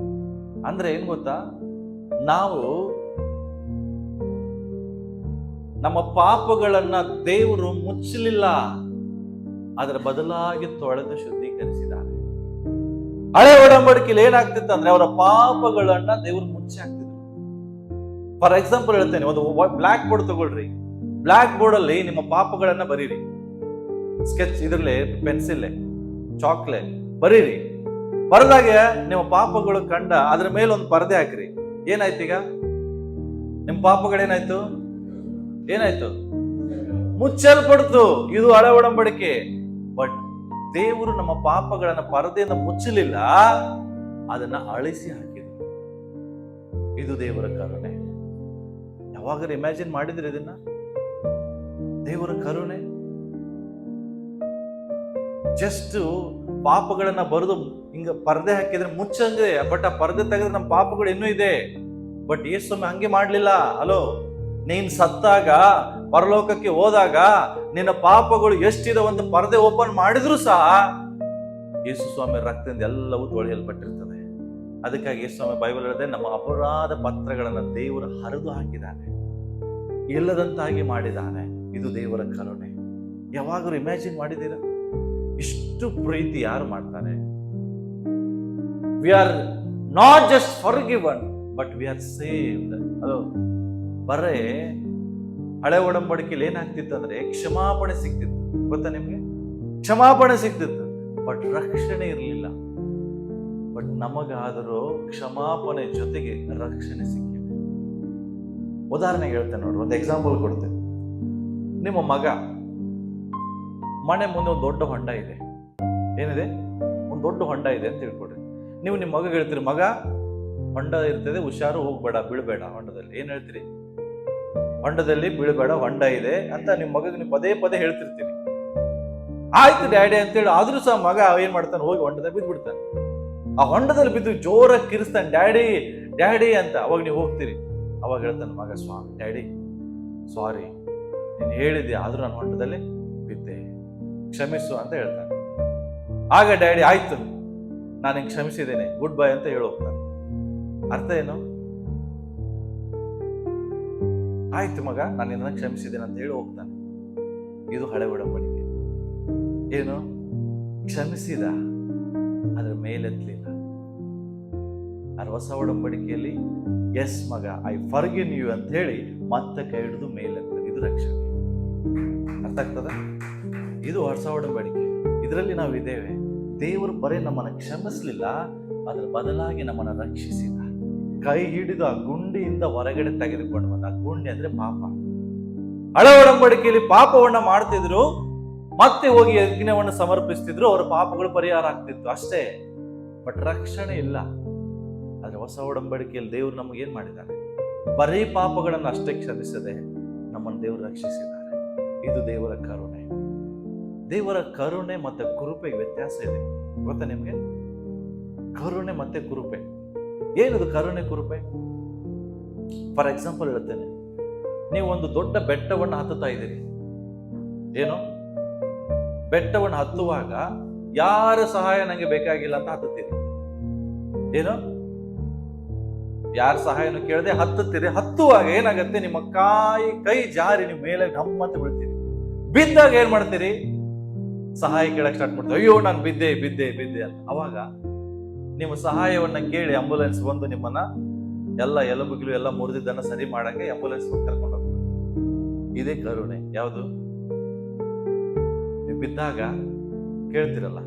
ಅಂದ್ರೆ ಏನ್ ಗೊತ್ತಾ? ನಾವು ನಮ್ಮ ಪಾಪಗಳನ್ನ ದೇವರು ಮುಚ್ಚಲಿಲ್ಲ, ಅದರ ಬದಲಾಗಿ ತೊಳೆದು ಶುದ್ಧೀಕರಿಸಿದ್ದಾರೆ. ಹಳೆ ಒಡಂಬಡಿಕೆಯಲ್ಲಿ ಏನಾಗ್ತಿತ್ತು ಅಂದ್ರೆ ಅವರ ಪಾಪಗಳನ್ನ ದೇವರು ಮುಚ್ಚಿ ಹಾಕ್ತಿದ್ರು. ಫಾರ್ ಎಕ್ಸಾಂಪಲ್ ಹೇಳ್ತೇನೆ, ಒಂದು ಬ್ಲಾಕ್ ಬೋರ್ಡ್ ತಗೊಳ್ರಿ. ಬ್ಲಾಕ್ ಬೋರ್ಡ್ ಅಲ್ಲಿ ನಿಮ್ಮ ಪಾಪಗಳನ್ನ ಬರೀರಿ. ಸ್ಕೆಚ್ ಇದ್ರಲ್ಲೇ, ಪೆನ್ಸಿಲ್, ಚಾಕ್ಲೆ ಬರೀರಿ. ಬರೆದಾಗ ನಿಮ್ಮ ಪಾಪಗಳು ಕಂಡ ಅದ್ರ ಮೇಲೆ ಒಂದು ಪರದೆ ಹಾಕ್ರಿ. ಏನಾಯ್ತು? ಈಗ ನಿಮ್ಮ ಪಾಪಗಳೇನಾಯ್ತು? ಏನಾಯ್ತು? ಮುಚ್ಚಲ್ಪಡ್ತು. ಇದು ಹಳೆ ಒಡಂಬಡಿಕೆ. ಬಟ್ ದೇವರು ನಮ್ಮ ಪಾಪಗಳನ್ನ ಪರದೆಯಿಂದ ಮುಚ್ಚಲಿಲ್ಲ, ಅದನ್ನ ಅಳಿಸಿ ಹಾಕಿದ್ರು. ಇದು ದೇವರ ಕರುಣೆ. ಯಾವಾಗಾದ್ರೂ ಇಮ್ಯಾಜಿನ್ ಮಾಡಿದ್ರೆ ಇದನ್ನ? ದೇವರ ಕರುಣೆ. ಜಸ್ಟ್ ಪಾಪಗಳನ್ನ ಬರೆದು ಹಿಂಗ ಪರದೆ ಹಾಕಿದ್ರೆ ಮುಚ್ಚಂಗೆ, ಬಟ್ ಆ ಪರದೆ ತೆಗೆದ್ರೆ ನಮ್ಮ ಪಾಪಗಳು ಇನ್ನೂ ಇದೆ. ಬಟ್ ಯೇಸು ಹಂಗೆ ಮಾಡ್ಲಿಲ್ಲ. ಹಲೋ, ನೀನ್ ಸತ್ತಾಗ, ಪರಲೋಕಕ್ಕೆ ಹೋದಾಗ ನಿನ್ನ ಪಾಪಗಳು ಎಷ್ಟಿದೆ ಒಂದು ಪರದೆ ಓಪನ್ ಮಾಡಿದ್ರು ಸಹ ಯೇಸು ಸ್ವಾಮಿ ರಕ್ತದಿಂದ ಎಲ್ಲವೂ ತೊಳೆಯಲ್ಪಟ್ಟಿರ್ತದೆ. ಅದಕ್ಕಾಗಿ ಯೇಸು ಸ್ವಾಮಿ ಬೈಬಲ್ ಹೇಳಿದೆ, ನಮ್ಮ ಅಪರಾಧ ಪತ್ರಗಳನ್ನ ದೇವರು ಹರಿದು ಹಾಕಿದ್ದಾನೆ, ಇಲ್ಲದಂತಾಗಿ ಮಾಡಿದ್ದಾನೆ. ಇದು ದೇವರ ಕರುಣೆ. ಯಾವಾಗಲೂ ಇಮ್ಯಾಜಿನ್ ಮಾಡಿದ್ದೀರಾ? ಇಷ್ಟು ಪ್ರೀತಿ ಯಾರು ಮಾಡ್ತಾನೆ? V are not just ಫರ್ಗಿವನ್ but we are saved. ಅದು ಬರೇ ಹಳೆ ಒಡಂಬಡಿಕೆಯಲ್ಲಿ ಏನಾಗ್ತಿತ್ತು ಅಂದ್ರೆ ಕ್ಷಮಾಪಣೆ ಸಿಗ್ತಿತ್ತು, ಗೊತ್ತಾ ನಿಮ್ಗೆ? ಕ್ಷಮಾಪಣೆ ಸಿಗ್ತಿತ್ತು, ಬಟ್ ರಕ್ಷಣೆ ಇರಲಿಲ್ಲ. ಬಟ್ ನಮಗಾದರೂ ಕ್ಷಮಾಪಣೆ ಜೊತೆಗೆ ರಕ್ಷಣೆ ಸಿಕ್ಕಿದೆ. ಉದಾಹರಣೆಗೆ ಹೇಳ್ತೇನೆ ನೋಡಿ, ಒಂದು ಎಕ್ಸಾಂಪಲ್ ಕೊಡ್ತೇನೆ. ನಿಮ್ಮ ಮಗ ಮನೆ ಮುಂದೆ ಒಂದು ದೊಡ್ಡ ಹೊಂಡ ಇದೆ, ಏನಿದೆ? ಒಂದು ದೊಡ್ಡ ಹೊಂಡ ಇದೆ ಅಂತ ತಿಳ್ಕೊಡ್ರಿ. ನೀವು ನಿಮ್ಮ ಮಗ ಹೇಳ್ತೀರಿ, ಮಗ ಹೊಂಡ ಇರ್ತದೆ, ಹುಷಾರು, ಹೋಗ್ಬೇಡ, ಬೀಳ್ಬೇಡ ಹೊಂಡದಲ್ಲಿ. ಏನ್ ಹೇಳ್ತೀರಿ? ಹೊಂಡದಲ್ಲಿ ಬೀಳ್ಬೇಡ, ಹೊಂಡ ಇದೆ ಅಂತ ನಿಮ್ಮ ಮಗಗೆ ನೀವು ಪದೇ ಪದೇ ಹೇಳ್ತಿರ್ತೀರಿ. ಆಯ್ತು ಡ್ಯಾಡಿ ಅಂತೇಳಿ, ಆದ್ರೂ ಸಹ ಮಗ ಏನ್ ಮಾಡ್ತಾನೆ? ಹೋಗಿ ಹೊಂಡದಲ್ಲಿ ಬಿದ್ದು ಬಿಡ್ತಾನೆ. ಆ ಹೊಂಡದಲ್ಲಿ ಬಿದ್ದು ಜೋರಾಗಿ ಕಿರಿಸ್ತಾನೆ, ಡ್ಯಾಡಿ ಡ್ಯಾಡಿ ಅಂತ. ಅವಾಗ ನೀವು ಹೋಗ್ತೀರಿ, ಅವಾಗ ಹೇಳ್ತಾನೆ ಮಗ, ಡ್ಯಾಡಿ ಸಾರಿ, ನೀನು ಹೇಳಿದ್ದೆ, ಆದ್ರೂ ನಾನು ಹೊಂಡದಲ್ಲಿ ಬಿದ್ದೆ, ಕ್ಷಮಿಸು ಅಂತ ಹೇಳ್ತಾನೆ. ಆಗ ಡ್ಯಾಡಿ ಆಯ್ತು ನಾನು ನಿಂಗೆ ಕ್ಷಮಿಸಿದ್ದೇನೆ, ಗುಡ್ ಬೈ ಅಂತ ಹೇಳಿ ಹೋಗ್ತಾನೆ. ಅರ್ಥ ಏನು? ಆಯ್ತು ಮಗ, ನಾನು ನಿನ್ನ ಕ್ಷಮಿಸಿದ್ದೇನೆ ಅಂತ ಹೇಳಿ ಹೋಗ್ತಾನೆ. ಇದು ಹಳೆ ಒಡಂಬಡಿಕೆ. ಏನು? ಕ್ಷಮಿಸಿದ, ಅದ್ರ ಮೇಲೆತ್ತಲಿಲ್ಲ. ಹೊಸ ಒಡಂಬಡಿಕೆಯಲ್ಲಿ ಎಸ್ ಮಗ, ಐ ಫರ್ಗಿವ್ ಯು ಅಂತ ಹೇಳಿ ಮತ್ತೆ ಕೈ ಹಿಡಿದು ಮೇಲೆತ್ತದ. ಇದು ರಕ್ಷಣೆ. ಅರ್ಥ ಆಗ್ತದ? ಇದು ಹೊಸ ಒಡಂಬಡಿಕೆ. ಇದರಲ್ಲಿ ನಾವು ಇದ್ದೇವೆ. ದೇವರು ಬರೀ ನಮ್ಮನ್ನು ಕ್ಷಮಿಸಲಿಲ್ಲ, ಅದರ ಬದಲಾಗಿ ನಮ್ಮನ್ನು ರಕ್ಷಿಸಿದ. ಕೈ ಹಿಡಿದು ಆ ಗುಂಡಿಯಿಂದ ಹೊರಗಡೆ ತೆಗೆದುಕೊಂಡು ಬಂದ. ಆ ಗುಂಡಿ ಅಂದ್ರೆ ಪಾಪ. ಹಳೆ ಒಡಂಬಡಿಕೆಯಲ್ಲಿ ಪಾಪವನ್ನ ಮಾಡ್ತಿದ್ರು, ಮತ್ತೆ ಹೋಗಿ ಯಜ್ಞವನ್ನು ಸಮರ್ಪಿಸ್ತಿದ್ರು, ಅವರ ಪಾಪಗಳು ಪರಿಹಾರ ಆಗ್ತಿತ್ತು ಅಷ್ಟೇ. ಬಟ್ ರಕ್ಷಣೆ ಇಲ್ಲ. ಆದ್ರೆ ಹೊಸ ಒಡಂಬಡಿಕೆಯಲ್ಲಿ ದೇವರು ನಮಗೆ ಏನ್ ಮಾಡಿದ್ದಾರೆ? ಬರೀ ಪಾಪಗಳನ್ನು ಅಷ್ಟೇ ಕ್ಷಮಿಸದೆ ನಮ್ಮನ್ನು ದೇವರು ರಕ್ಷಿಸಿದ್ದಾರೆ. ಇದು ದೇವರ ಕರುಣೆ. ದೇವರ ಕರುಣೆ ಮತ್ತೆ ಕೃಪೆಗೆ ವ್ಯತ್ಯಾಸ ಇದೆ, ಗೊತ್ತಾ ನಿಮ್ಗೆ? ಕರುಣೆ ಮತ್ತೆ ಕೃಪೆ ಏನದು? ಕರುಣೆ ಕೃಪೆ ಫಾರ್ ಎಕ್ಸಾಂಪಲ್ ಹೇಳ್ತೇನೆ. ನೀವು ಒಂದು ದೊಡ್ಡ ಬೆಟ್ಟವನ್ನು ಹತ್ತುತ್ತಾ ಇದ್ದೀರಿ. ಏನು? ಬೆಟ್ಟವನ್ನು ಹತ್ತುವಾಗ ಯಾರ ಸಹಾಯ ನಂಗೆ ಬೇಕಾಗಿಲ್ಲ ಅಂತ ಹತ್ತುತ್ತೀರಿ. ಏನು? ಯಾರ ಸಹಾಯನೂ ಕೇಳದೆ ಹತ್ತುತ್ತೀರಿ. ಹತ್ತುವಾಗ ಏನಾಗತ್ತೆ? ನಿಮ್ಮ ಕೈ ಜಾರಿ ನೀವು ಮೇಲೆ ಗಮ್ಮತ್ತ ಬೀಳ್ತೀರಿ. ಬಿದ್ದಾಗ ಏನ್ ಮಾಡ್ತೀರಿ? ಸಹಾಯ ಕೇಳಕ್ ಸ್ಟಾರ್ಟ್ ಮಾಡ್ತೀವಿ. ಅಯ್ಯೋ ನಾನು ಬಿದ್ದೆ ಬಿದ್ದೆ ಬಿದ್ದೆ ಅಂತ. ಅವಾಗ ನಿಮ್ಮ ಸಹಾಯವನ್ನ ಕೇಳಿ ಆಂಬುಲೆನ್ಸ್ ಬಂದು ನಿಮ್ಮನ್ನ ಎಲ್ಲ ಎಲುಬುಗಳು ಎಲ್ಲ ಮುರಿದಿದ್ದನ್ನ ಸರಿ ಮಾಡಕ್ಕೆ ಆಂಬುಲೆನ್ಸ್ ಕರ್ಕೊಂಡು ಹೋಗ್ತದೆ. ಇದೇ ಕರುಣೆ. ಯಾವುದು? ನೀವು ಬಿದ್ದಾಗ ಕೇಳ್ತಿರಲ್ಲ,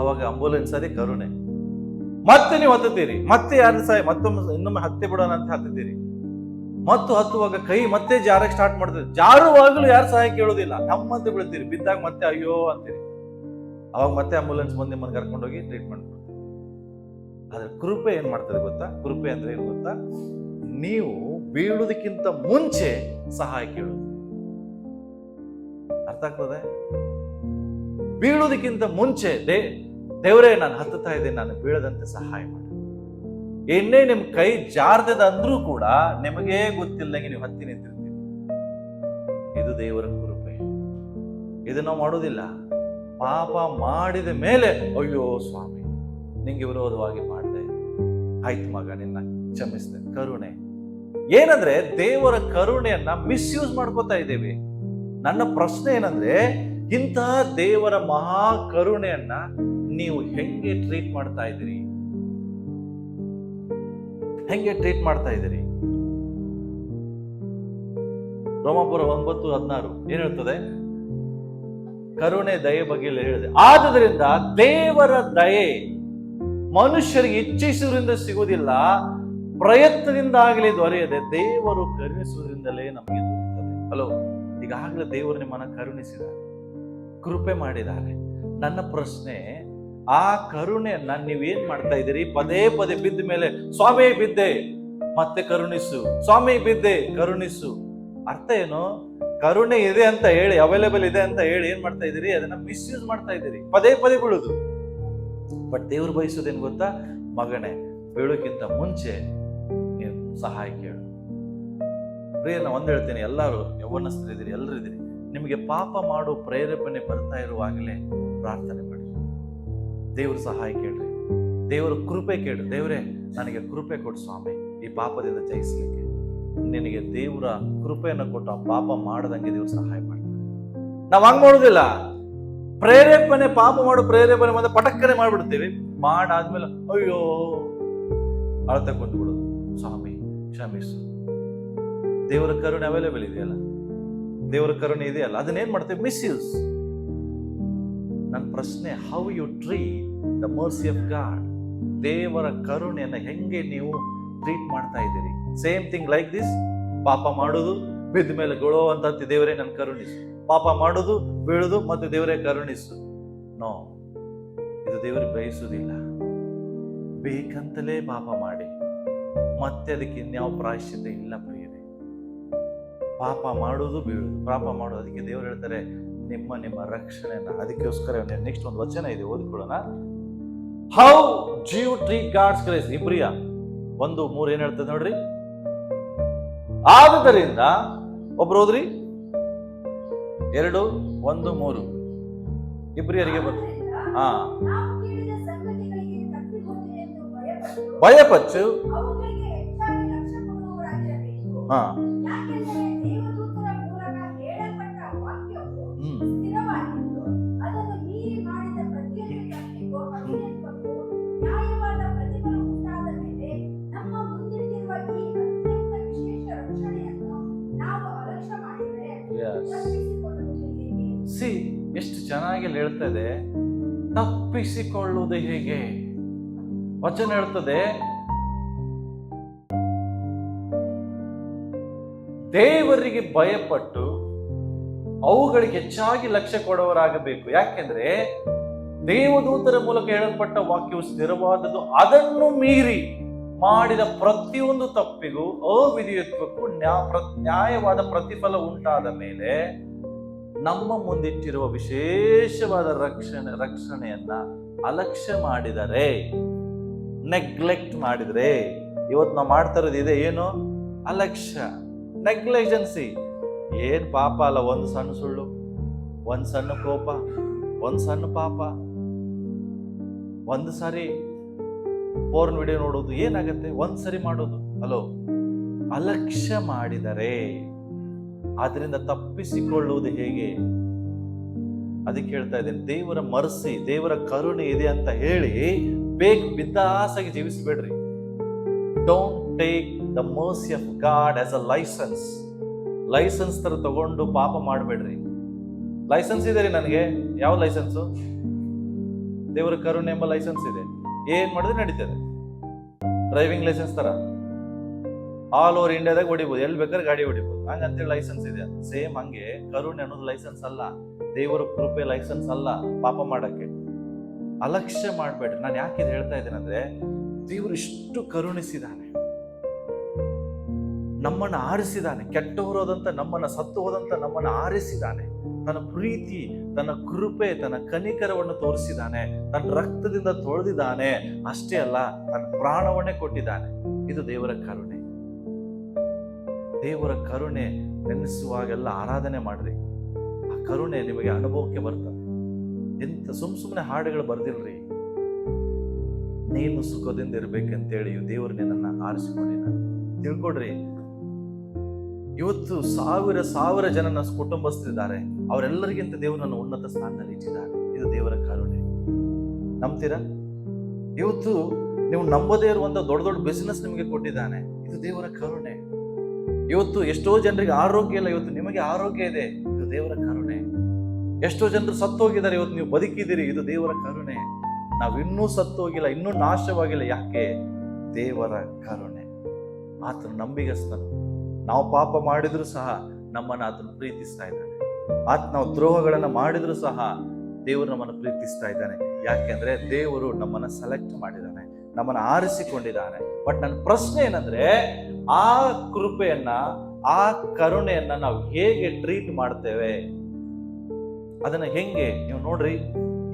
ಅವಾಗ ಆಂಬುಲೆನ್ಸ್ ಅದೇ ಕರುಣೆ. ಮತ್ತೆ ನೀವು ಹತ್ತುತ್ತೀರಿ, ಮತ್ತೆ ಯಾರು ಸಹಾಯ, ಮತ್ತೊಮ್ಮೆ ಇನ್ನೊಮ್ಮೆ ಹತ್ತಿ ಬಿಡೋಣ ಅಂತ ಹತ್ತುತ್ತೀರಿ. ಮತ್ತು ಹತ್ತುವಾಗ ಕೈ ಮತ್ತೆ ಜಾರಕ್ಕೆ ಸ್ಟಾರ್ಟ್ ಮಾಡ್ತೀರಿ. ಜಾರುವಾಗಲೂ ಯಾರು ಸಹಾಯ ಕೇಳೋದಿಲ್ಲ, ನಮ್ಮಂತೆ ಬೀಳ್ತೀರಿ. ಬಿದ್ದಾಗ ಮತ್ತೆ ಅಯ್ಯೋ ಅಂತೀರಿ. ಅವಾಗ ಮತ್ತೆ ಆಂಬುಲೆನ್ಸ್ ಬಂದು ನಿಮ್ಮನ್ನು ಕರ್ಕೊಂಡೋಗಿ ಟ್ರೀಟ್ಮೆಂಟ್ ಮಾಡ್ತಾರೆ. ಆದ್ರೆ ಕೃಪೆ ಏನ್ ಮಾಡ್ತದೆ ಗೊತ್ತಾ? ಕೃಪೆ ಅಂದ್ರೆ ಏನು ಗೊತ್ತಾ? ನೀವು ಬೀಳುವುದಕ್ಕಿಂತ ಮುಂಚೆ ಸಹಾಯ ಕೇಳುವುದು. ಅರ್ಥ ಆಗ್ತದೆ? ಬೀಳುವುದಕ್ಕಿಂತ ಮುಂಚೆ ದೇವರೇ ನಾನು ಹತ್ತುತ್ತಾ ಇದ್ದೇನೆ, ನಾನು ಬೀಳದಂತೆ ಸಹಾಯ ಮಾಡಿ. ಎಣ್ಣೆ ನಿಮ್ ಕೈ ಜಾರ್ದದ ಅಂದ್ರೂ ಕೂಡ ನಿಮಗೇ ಗೊತ್ತಿಲ್ಲದಂಗೆ ನೀವು ಹತ್ತಿ ನಿಂತಿರ್ತೀರಿ. ಇದು ದೇವರ ಕೃಪೆ. ಇದು ನಾವು ಮಾಡೋದಿಲ್ಲ. ಪಾಪ ಮಾಡಿದ ಮೇಲೆ ಅಯ್ಯೋ ಸ್ವಾಮಿ ನಿಂಗೆ ವಿರೋಧವಾಗಿ ಮಾಡಿದೆ, ಆಯ್ತು ಮಗ ನಿನ್ನ ಕ್ಷಮಿಸಿದೆ. ಕರುಣೆ ಏನಂದ್ರೆ ದೇವರ ಕರುಣೆಯನ್ನ ಮಿಸ್ಯೂಸ್ ಮಾಡ್ಕೋತಾ ಇದ್ದೇವೆ. ನನ್ನ ಪ್ರಶ್ನೆ ಏನಂದ್ರೆ, ಇಂತಹ ದೇವರ ಮಹಾ ಕರುಣೆಯನ್ನ ನೀವು ಹೆಂಗೆ ಟ್ರೀಟ್ ಮಾಡ್ತಾ ಇದ್ದೀರಿ? ಹೆಂಗೆ ಟ್ರೀಟ್ ಮಾಡ್ತಾ ಇದ್ದೀರಿ? ರೋಮಾಪುರ 9:16 ಏನ್ ಹೇಳ್ತದೆ? ಕರುಣೆ ದಯೆ ಬಗ್ಗೆ ಹೇಳಿದೆ. ಆದುದರಿಂದ ದೇವರ ದಯೆ ಮನುಷ್ಯರಿಗೆ ಇಚ್ಛಿಸುವುದರಿಂದ ಸಿಗುವುದಿಲ್ಲ, ಪ್ರಯತ್ನದಿಂದ ಆಗಲಿ ದೊರೆಯದೆ ದೇವರು ಕರುಣಿಸುವುದರಿಂದಲೇ ನಮಗೆ ದೊರೆಯುತ್ತದೆ. ಹಲೋ, ಈಗಾಗಲೇ ದೇವರು ನಿಮ್ಮನ್ನ ಕರುಣಿಸಿದ್ದಾರೆ, ಕೃಪೆ ಮಾಡಿದ್ದಾರೆ. ನನ್ನ ಪ್ರಶ್ನೆ, ಆ ಕರುಣೆಯನ್ನ ನೀವೇನ್ ಮಾಡ್ತಾ ಇದ್ದೀರಿ? ಪದೇ ಪದೇ ಬಿದ್ದ ಮೇಲೆ ಸ್ವಾಮಿ ಬಿದ್ದೆ ಮತ್ತೆ ಕರುಣಿಸು, ಸ್ವಾಮಿ ಬಿದ್ದೆ ಕರುಣಿಸು. ಅರ್ಥ ಏನು? ಕರುಣೆ ಇದೆ ಅಂತ ಹೇಳಿ, ಅವೈಲೇಬಲ್ ಇದೆ ಅಂತ ಹೇಳಿ ಏನ್ ಮಾಡ್ತಾ ಇದ್ದೀರಿ? ಅದನ್ನ ಮಿಸ್ಯೂಸ್ ಮಾಡ್ತಾ ಇದ್ದೀರಿ, ಪದೇ ಪದೇ ಬೀಳುದು. ಬಟ್ ದೇವ್ರು ಬಯಸೋದೇನು ಗೊತ್ತಾ? ಮಗನೇ, ಬೀಳೋಕ್ಕಿಂತ ಮುಂಚೆ ನೀನು ಸಹಾಯ ಕೇಳು. ಪ್ರಿಯನ ಒಂದ್ ಹೇಳ್ತೇನೆ, ಎಲ್ಲರೂ ಯೌವನಸ್ಥರಿದ್ದೀರಿ, ಎಲ್ಲರೂ ಇದ್ದೀರಿ. ನಿಮಗೆ ಪಾಪ ಮಾಡೋ ಪ್ರೇರೇಪಣೆ ಬರ್ತಾ ಇರುವಾಗಲೇ ಪ್ರಾರ್ಥನೆ ಮಾಡಿ, ದೇವ್ರ ಸಹಾಯ ಕೇಳ್ರಿ, ದೇವರ ಕೃಪೆ ಕೇಳ್ರಿ. ದೇವರೇ ನನಗೆ ಕೃಪೆ ಕೊಡು ಸ್ವಾಮಿ ಈ ಪಾಪದಿಂದ ಜಯಿಸ್ಲಿಕ್ಕೆ. ನಿನಗೆ ದೇವರ ಕೃಪೆಯನ್ನು ಕೊಟ್ಟು ಆ ಪಾಪ ಮಾಡದಂಗೆ ದೇವ್ರು ಸಹಾಯ ಮಾಡ್ತಾರೆ. ನಾವ್ ಹಂಗ್ ಮಾಡೋದಿಲ್ಲ. ಪ್ರೇರೇಪಣೆ, ಪಾಪ ಮಾಡೋ ಪ್ರೇರೇಪಣೆ ಮತ್ತೆ ಪಟಕ್ಕನೆ ಮಾಡ್ಬಿಡ್ತೀವಿ. ಮಾಡಾದ್ಮೇಲೆ ಅಯ್ಯೋ ಅಳ್ತಾ ಕುಂತ್ಬಿಡೋದು, ಸ್ವಾಮಿ ಕ್ಷಮಿಸು. ದೇವರ ಕರುಣೆ ಅವೈಲೇಬಲ್ ಇದೆಯಲ್ಲ, ದೇವರ ಕರುಣೆ ಇದೆಯಲ್ಲ, ಅದನ್ನೇನ್ ಮಾಡ್ತೇವೆ? ಮಿಸ್ಯೂಸ್. ನನ್ನ ಪ್ರಶ್ನೆ, how you treat the mercy of God? ದೇವರ ಕರುಣೆಯನ್ನ ಹೆಂಗೆ ನೀವು ಟ್ರೀಟ್ ಮಾಡ್ತಾ ಇದ್ದೀರಿ? Same thing like this. ಪಾಪ ಮಾಡೋದು, ಬಿದ್ದ ಮೇಲೆ ಗೊಳೋ ಅಂತ ದೇವರೇ ನನ್ನ ಕರುಣಿಸು. ಪಾಪ ಮಾಡೋದು, ಬೀಳುದು, ಮತ್ತೆ ದೇವರೇ ಕರುಣಿಸು. ನೋ, ಇದು ದೇವರಿಗೆ ಬಯಸುವುದಿಲ್ಲ. ಬೇಕಂತಲೇ ಪಾಪ ಮಾಡಿ ಮತ್ತೆ ಅದಕ್ಕೆ ಇನ್ಯಾವ ಪ್ರಾಯಶ್ಚಿತ್ತ ಇಲ್ಲ ಪ್ರಿಯರೇ. ಪಾಪ ಮಾಡೋದು, ಬೀಳುದು, ಪಾಪ ಮಾಡೋದು. ಅದಕ್ಕೆ ದೇವರು ಹೇಳ್ತಾರೆ ನಿಮ್ಮ ರಕ್ಷಣೆಯನ್ನ. ಅದಕ್ಕೋಸ್ಕರ ನೆಕ್ಸ್ಟ್ ಒಂದು ವಚನ ಇದೆ, ಓದಿಕೊಳ್ಳೋಣ. How you treat God's grace. ಇಬ್ರಿಯ 1:3 ಏನ್ ಹೇಳ್ತದೆ ನೋಡ್ರಿ. ಆದುದರಿಂದ ಒಬ್ರು ಹೋದ್ರಿ 2:1-3 ಇಬ್ರಿಯರಿಗೆ ಬಂತು. ಭಯಪಚ್ಚು ಸಿ ಎಷ್ಟು ಚೆನ್ನಾಗಿ ಹೇಳ್ತಾ ಇದೆ. ತಪ್ಪಿಸಿಕೊಳ್ಳುವುದು ಹೇಗೆ? ವಚನ ಹೇಳ್ತದೆ, ದೇವರಿಗೆ ಭಯಪಟ್ಟು ಅವುಗಳಿಗೆ ಹೆಚ್ಚಾಗಿ ಲಕ್ಷ್ಯ ಕೊಡುವವರಾಗಬೇಕು. ಯಾಕೆಂದ್ರೆ ದೇವದೂತರ ಮೂಲಕ ಹೇಳಲ್ಪಟ್ಟ ವಾಕ್ಯವು ಸ್ಥಿರವಾದದ್ದು. ಅದನ್ನು ಮೀರಿ ಮಾಡಿದ ಪ್ರತಿಯೊಂದು ತಪ್ಪಿಗೂ ಅವಿಧೇಯತ್ವಕ್ಕೂ ನ್ಯಾಯವಾದ ಪ್ರತಿಫಲ ಉಂಟಾದ ಮೇಲೆ ನಮ್ಮ ಮುಂದಿಟ್ಟಿರುವ ವಿಶೇಷವಾದ ರಕ್ಷಣೆಯನ್ನ ಅಲಕ್ಷ್ಯ ಮಾಡಿದರೆ, ನೆಗ್ಲೆಕ್ಟ್ ಮಾಡಿದ್ರೆ, ಇವತ್ತು ನಾವು ಮಾಡ್ತಾ ಇರೋದು ಇದೆ, ಏನು? ಅಲಕ್ಷ್ಯ, ನೆಗ್ಲಿಜೆನ್ಸಿ. ಏನ್ ಪಾಪ ಅಲ್ಲ, ಒಂದು ಸಣ್ಣ ಸುಳ್ಳು, ಒಂದ್ ಸಣ್ಣ ಕೋಪ, ಒಂದ್ ಸಣ್ಣ ಪಾಪ, ಒಂದು ಸಾರಿ ಪೋರ್ನ್ ವಿಡಿಯೋ ನೋಡೋದು ಏನಾಗತ್ತೆ? ಒಂದ್ ಸರಿ ಮಾಡೋದು. ಹಲೋ, ಅಲಕ್ಷ್ಯ ಮಾಡಿದರೆ ಅದರಿಂದ ತಪ್ಪಿಸಿಕೊಳ್ಳುವುದು ಹೇಗೆ? ಅದಕ್ಕೆ ಹೇಳ್ತಾ ಇದ್ದೇನೆ, ದೇವರ ಮರ್ಸಿ, ದೇವರ ಕರುಣೆ ಇದೆ ಅಂತ ಹೇಳಿ ಬಿದ್ದಾಸಾಗಿ ಜೀವಿಸಬೇಡ್ರಿ. Don't take the mercy of God as a license ತರ ತಗೊಂಡು ಪಾಪ ಮಾಡಬೇಡ್ರಿ. ಲೈಸೆನ್ಸ್ ಇದೆ ರೀ ನನಗೆ. ಯಾವ ಲೈಸೆನ್ಸು? ದೇವರ ಕರುಣೆ ಎಂಬ ಲೈಸೆನ್ಸ್ ಇದೆ. ಏನ್ ಮಾಡಿದ್ರೆ ನಡೀತದೆ. ಡ್ರೈವಿಂಗ್ ಲೈಸೆನ್ಸ್ ತರ ಆಲ್ ಓವರ್ ಇಂಡಿಯಾದಾಗ ಹೊಡಿಬಹುದು, ಎಲ್ಲಿ ಬೇಕಾದ್ರೆ ಗಾಡಿ ಹೊಡಿಬಹುದು, ಹಂಗಂತೇಳಿ ಲೈಸೆನ್ಸ್ ಇದೆ. ಸೇಮ್ ಹಂಗೆ ಕರುಣೆ ಅನ್ನೋದು ಲೈಸೆನ್ಸ್ ಅಲ್ಲ, ದೇವರ ಕೃಪೆ ಲೈಸೆನ್ಸ್ ಅಲ್ಲ ಪಾಪ ಮಾಡಕ್ಕೆ. ಅಲಕ್ಷ್ಯ ಮಾಡಬೇಡ್ರಿ. ನಾನು ಯಾಕೆ ಇದು ಹೇಳ್ತಾ ಇದ್ದೇನೆ ಅಂದ್ರೆ, ದೇವರು ಇಷ್ಟು ಕರುಣಿಸಿದಾನೆ, ನಮ್ಮನ್ನು ಆರಿಸಿದಾನೆ. ಕೆಟ್ಟವರೋದಂತ ನಮ್ಮನ್ನ, ಸತ್ತು ಹೋದಂತ ನಮ್ಮನ್ನು ಆರಿಸಿದಾನೆ. ತನ್ನ ಪ್ರೀತಿ, ತನ್ನ ಕೃಪೆ, ತನ್ನ ಕನಿಕರವನ್ನು ತೋರಿಸಿದಾನೆ. ತನ್ನ ರಕ್ತದಿಂದ ತೊಳೆದಿದ್ದಾನೆ. ಅಷ್ಟೇ ಅಲ್ಲ, ತನ್ನ ಪ್ರಾಣವನ್ನೇ ಕೊಟ್ಟಿದ್ದಾನೆ. ಇದು ದೇವರ ಕರುಣೆ. ದೇವರ ಕರುಣೆ ನೆನೆಸುವಾಗೆಲ್ಲ ಆರಾಧನೆ ಮಾಡ್ರಿ. ಆ ಕರುಣೆ ನಿಮಗೆ ಅನುಭವಕ್ಕೆ ಬರ್ತದೆ. ಎಂತ ಸುಮ್ಮನೆ ಹಾಡುಗಳು ಬರ್ದಿಲ್ರಿ. ನೀನು ಸುಖದಿಂದ ಇರ್ಬೇಕಂತೇಳಿ ದೇವರು ನಿನ್ನನ್ನು ಆರಿಸಿಕೊಂಡಿದ್ದಾನೆ. ತಿಳ್ಕೊಡ್ರಿ, ಇವತ್ತು ಸಾವಿರ ಜನ ನನ್ನ ಕುಟುಂಬಸ್ಥರಿದ್ದಾರೆ. ಅವರೆಲ್ಲರಿಗಿಂತ ದೇವರನ್ನು ಉನ್ನತ ಸ್ಥಾನದಲ್ಲಿ ಇಟ್ಟಿದ್ದಾರೆ. ಇದು ದೇವರ ಕರುಣೆ. ನಂಬ್ತೀರಾ? ಇವತ್ತು ನೀವು ನಂಬದೇ ಇರುವಂತ ದೊಡ್ಡ ಬಿಸಿನೆಸ್ ನಿಮಗೆ ಕೊಟ್ಟಿದ್ದಾನೆ. ಇದು ದೇವರ ಕರುಣೆ. ಇವತ್ತು ಎಷ್ಟೋ ಜನರಿಗೆ ಆರೋಗ್ಯ ಇಲ್ಲ, ಇವತ್ತು ನಿಮಗೆ ಆರೋಗ್ಯ ಇದೆ. ಇದು ದೇವರ ಕರುಣೆ. ಎಷ್ಟೋ ಜನರು ಸತ್ತೋಗಿದ್ದಾರೆ, ಇವತ್ತು ನೀವು ಬದುಕಿದ್ದೀರಿ. ಇದು ದೇವರ ಕರುಣೆ. ನಾವು ಇನ್ನೂ ಸತ್ತೋಗಿಲ್ಲ, ಇನ್ನೂ ನಾಶವಾಗಿಲ್ಲ. ಯಾಕೆ? ದೇವರ ಕರುಣೆ. ಆತನು ನಂಬಿಗಸ್ತನು. ನಾವು ಪಾಪ ಮಾಡಿದ್ರು ಸಹ ನಮ್ಮನ್ನು ಆತನು ಪ್ರೀತಿಸ್ತಾ ಇದ್ದಾನೆ. ನಾವು ದ್ರೋಹಗಳನ್ನ ಮಾಡಿದ್ರು ಸಹ ದೇವರು ನಮ್ಮನ್ನು ಪ್ರೀತಿಸ್ತಾ ಇದ್ದಾನೆ. ಯಾಕೆಂದ್ರೆ ದೇವರು ನಮ್ಮನ್ನ ಸೆಲೆಕ್ಟ್ ಮಾಡಿದ್ದಾನೆ, ನಮ್ಮನ್ನು ಆರಿಸಿಕೊಂಡಿದ್ದಾನೆ. ಬಟ್ ನನ್ನ ಪ್ರಶ್ನೆ ಏನಂದ್ರೆ, ಆ ಕೃಪೆಯನ್ನ, ಆ ಕರುಣೆಯನ್ನ ನಾವು ಹೇಗೆ ಟ್ರೀಟ್ ಮಾಡ್ತೇವೆ? ಅದನ್ನ ಹೆಂಗೆ? ನೀವು ನೋಡ್ರಿ,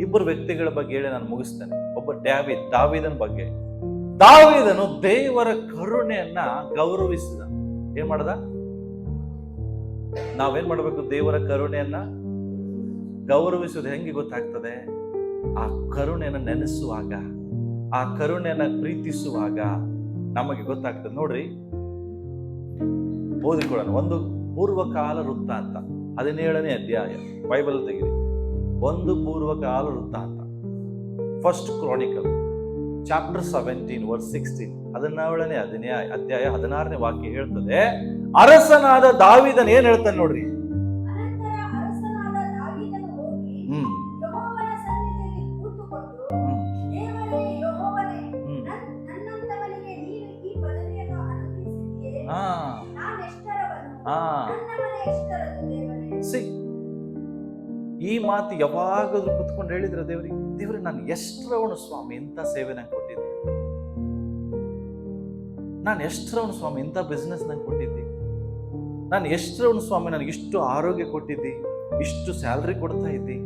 ಇಬ್ಬರು ವ್ಯಕ್ತಿಗಳ ಬಗ್ಗೆ ಹೇಳಿ ನಾನು ಮುಗಿಸ್ತೇನೆ. ಒಬ್ಬ ದಾವೀದನ ಬಗ್ಗೆ. ದಾವೀದನು ದೇವರ ಕರುಣೆಯನ್ನ ಗೌರವಿಸಿದ. ಏನ್ ಮಾಡದ? ನಾವೇನ್ ಮಾಡಬೇಕು? ದೇವರ ಕರುಣೆಯನ್ನ ಗೌರವಿಸುವುದು ಹೆಂಗೆ ಗೊತ್ತಾಗ್ತದೆ? ಆ ಕರುಣೆಯನ್ನ ನೆನೆಸುವಾಗ, ಆ ಕರುಣೆಯನ್ನ ಪ್ರೀತಿಸುವಾಗ ನಮಗೆ ಗೊತ್ತಾಗ್ತದೆ. ನೋಡ್ರಿ, ಓದಿಕೊಳ್ಳೋಣ. ಒಂದು ಪೂರ್ವಕಾಲ ವೃತ್ತಾಂತ, 17ನೇ ಅಧ್ಯಾಯ ಬೈಬಲ್ ತೆಗಿರಿ. ಒಂದು ಪೂರ್ವಕಾಲ ವೃತ್ತಾಂತ, ಫಸ್ಟ್ ಕ್ರಾನಿಕಲ್ ಚಾಪ್ಟರ್ 17 ವರ್ಸ್ 16, 17ನೇ ಅಧ್ಯಾಯ 16ನೇ ವಾಕ್ಯ ಹೇಳ್ತದೆ, ಅರಸನಾದ ದಾವೀದನ ಏನ್ ಹೇಳ್ತಾನೆ ನೋಡ್ರಿ. ಈ ಮಾತು ಯಾವಾಗಾದ್ರೂ ಕುತ್ಕೊಂಡು ಹೇಳಿದ್ರೆ ದೇವ್ರಿಗೆ ನಾನು ಎಷ್ಟರವನು ಸ್ವಾಮಿ, ಇಂಥ ಸೇವೆ ನಂಗೆ ಕೊಟ್ಟಿದ್ದೆ. ನಾನು ಎಷ್ಟರವನು ಸ್ವಾಮಿ, ಇಂಥ ಬಿಸ್ನೆಸ್ ನಂಗೆ ಕೊಟ್ಟಿದ್ದಿ. ನಾನು ಎಷ್ಟರವನು ಸ್ವಾಮಿ, ನನಗೆ ಇಷ್ಟು ಆರೋಗ್ಯ ಕೊಟ್ಟಿದ್ದಿ, ಇಷ್ಟು ಸ್ಯಾಲ್ರಿ ಕೊಡ್ತಾ ಇದ್ದಿ,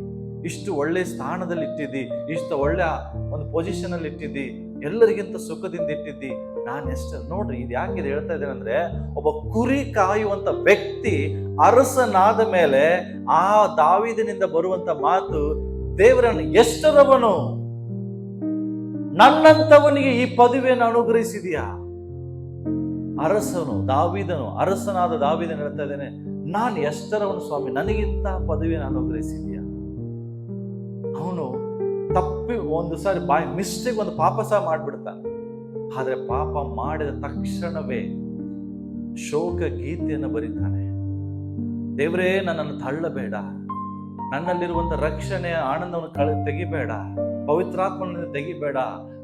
ಇಷ್ಟು ಒಳ್ಳೆ ಸ್ಥಾನದಲ್ಲಿ ಇಟ್ಟಿದ್ದಿ, ಇಷ್ಟು ಒಳ್ಳೆ ಒಂದು ಪೊಸಿಷನ್ ಅಲ್ಲಿ ಇಟ್ಟಿದ್ದಿ, ಎಲ್ಲರಿಗಿಂತ ಸುಖದಿಂದ ಇಟ್ಟಿದ್ದಿ. ನಾನು ಎಷ್ಟು ನೋಡ್ರಿ, ಇದು ಯಾಕೆ ಹೇಳ್ತಾ ಇದ್ದೇನೆ ಅಂದ್ರೆ, ಒಬ್ಬ ಕುರಿ ಕಾಯುವಂತ ವ್ಯಕ್ತಿ ಅರಸನಾದ ಮೇಲೆ ಆ ದಾವೀದನಿಂದ ಬರುವಂತ ಮಾತು, ದೇವರನ್ನು ಎಷ್ಟರವನು, ನನ್ನಂತವನಿಗೆ ಈ ಪದವಿಯನ್ನು ಅನುಗ್ರಹಿಸಿದೀಯಾ. ಅರಸನಾದ ದಾವೀದನು ಹೇಳ್ತಾ ಇದ್ದೇನೆ, ನಾನು ಎಷ್ಟರವನು ಸ್ವಾಮಿ, ನನಗಿಂತ ಪದವಿಯನ್ನು ಅನುಗ್ರಹಿಸಿದೀಯಾ. ಅವನು ತಪ್ಪಿ ಒಂದು ಸಾರಿ ಮಿಸ್ಟೇಕ್, ಒಂದು ಪಾಪ ಸಹ ಮಾಡ್ಬಿಡ್ತಾನೆ. ಆದ್ರೆ ಪಾಪ ಮಾಡಿದ ತಕ್ಷಣವೇ ಶೋಕ ಗೀತೆಯನ್ನು ಬರೀತಾನೆ. ದೇವರೇ, ನನ್ನನ್ನು ತಳ್ಳಬೇಡ, ನನ್ನಲ್ಲಿರುವಂತ ರಕ್ಷಣೆಯ ಆನಂದವನ್ನು ತೆಗಿಬೇಡ, ಪವಿತ್ರಾತ್ಮನ ತೆಗಿಬೇಡ.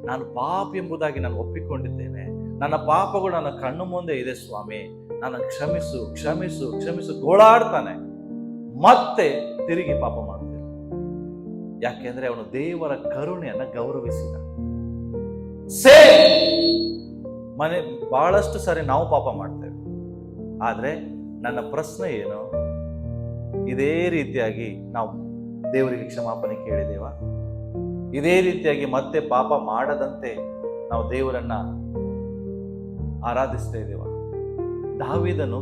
ನಾನು ಪಾಪಿ ಎಂಬುದಾಗಿ ನಾನು ಒಪ್ಪಿಕೊಂಡಿದ್ದೇನೆ. ನನ್ನ ಪಾಪಗಳು ನನ್ನ ಕಣ್ಣು ಮುಂದೆ ಇದೆ ಸ್ವಾಮಿ, ನನ್ನ ಕ್ಷಮಿಸು ಕ್ಷಮಿಸು ಕ್ಷಮಿಸು ಗೋಳಾಡ್ತಾನೆ. ಮತ್ತೆ ತಿರುಗಿ ಪಾಪ ಮಾಡ್ತೇನೆ. ಯಾಕೆಂದ್ರೆ ಅವನು ದೇವರ ಕರುಣೆಯನ್ನ ಗೌರವಿಸಿದ. ಬಹಳಷ್ಟು ಸಾರಿ ನಾವು ಪಾಪ ಮಾಡ್ತೇವೆ. ಆದ್ರೆ ನನ್ನ ಪ್ರಶ್ನೆ ಏನು, ಇದೇ ರೀತಿಯಾಗಿ ನಾವು ದೇವರಿಗೆ ಕ್ಷಮಾಪಣೆ ಕೇಳಿದೇವ? ಇದೇ ರೀತಿಯಾಗಿ ಮತ್ತೆ ಪಾಪ ಮಾಡದಂತೆ ನಾವು ದೇವರನ್ನ ಆರಾಧಿಸ್ತಾ ಇದ್ದೇವ? ದಾವೀದನು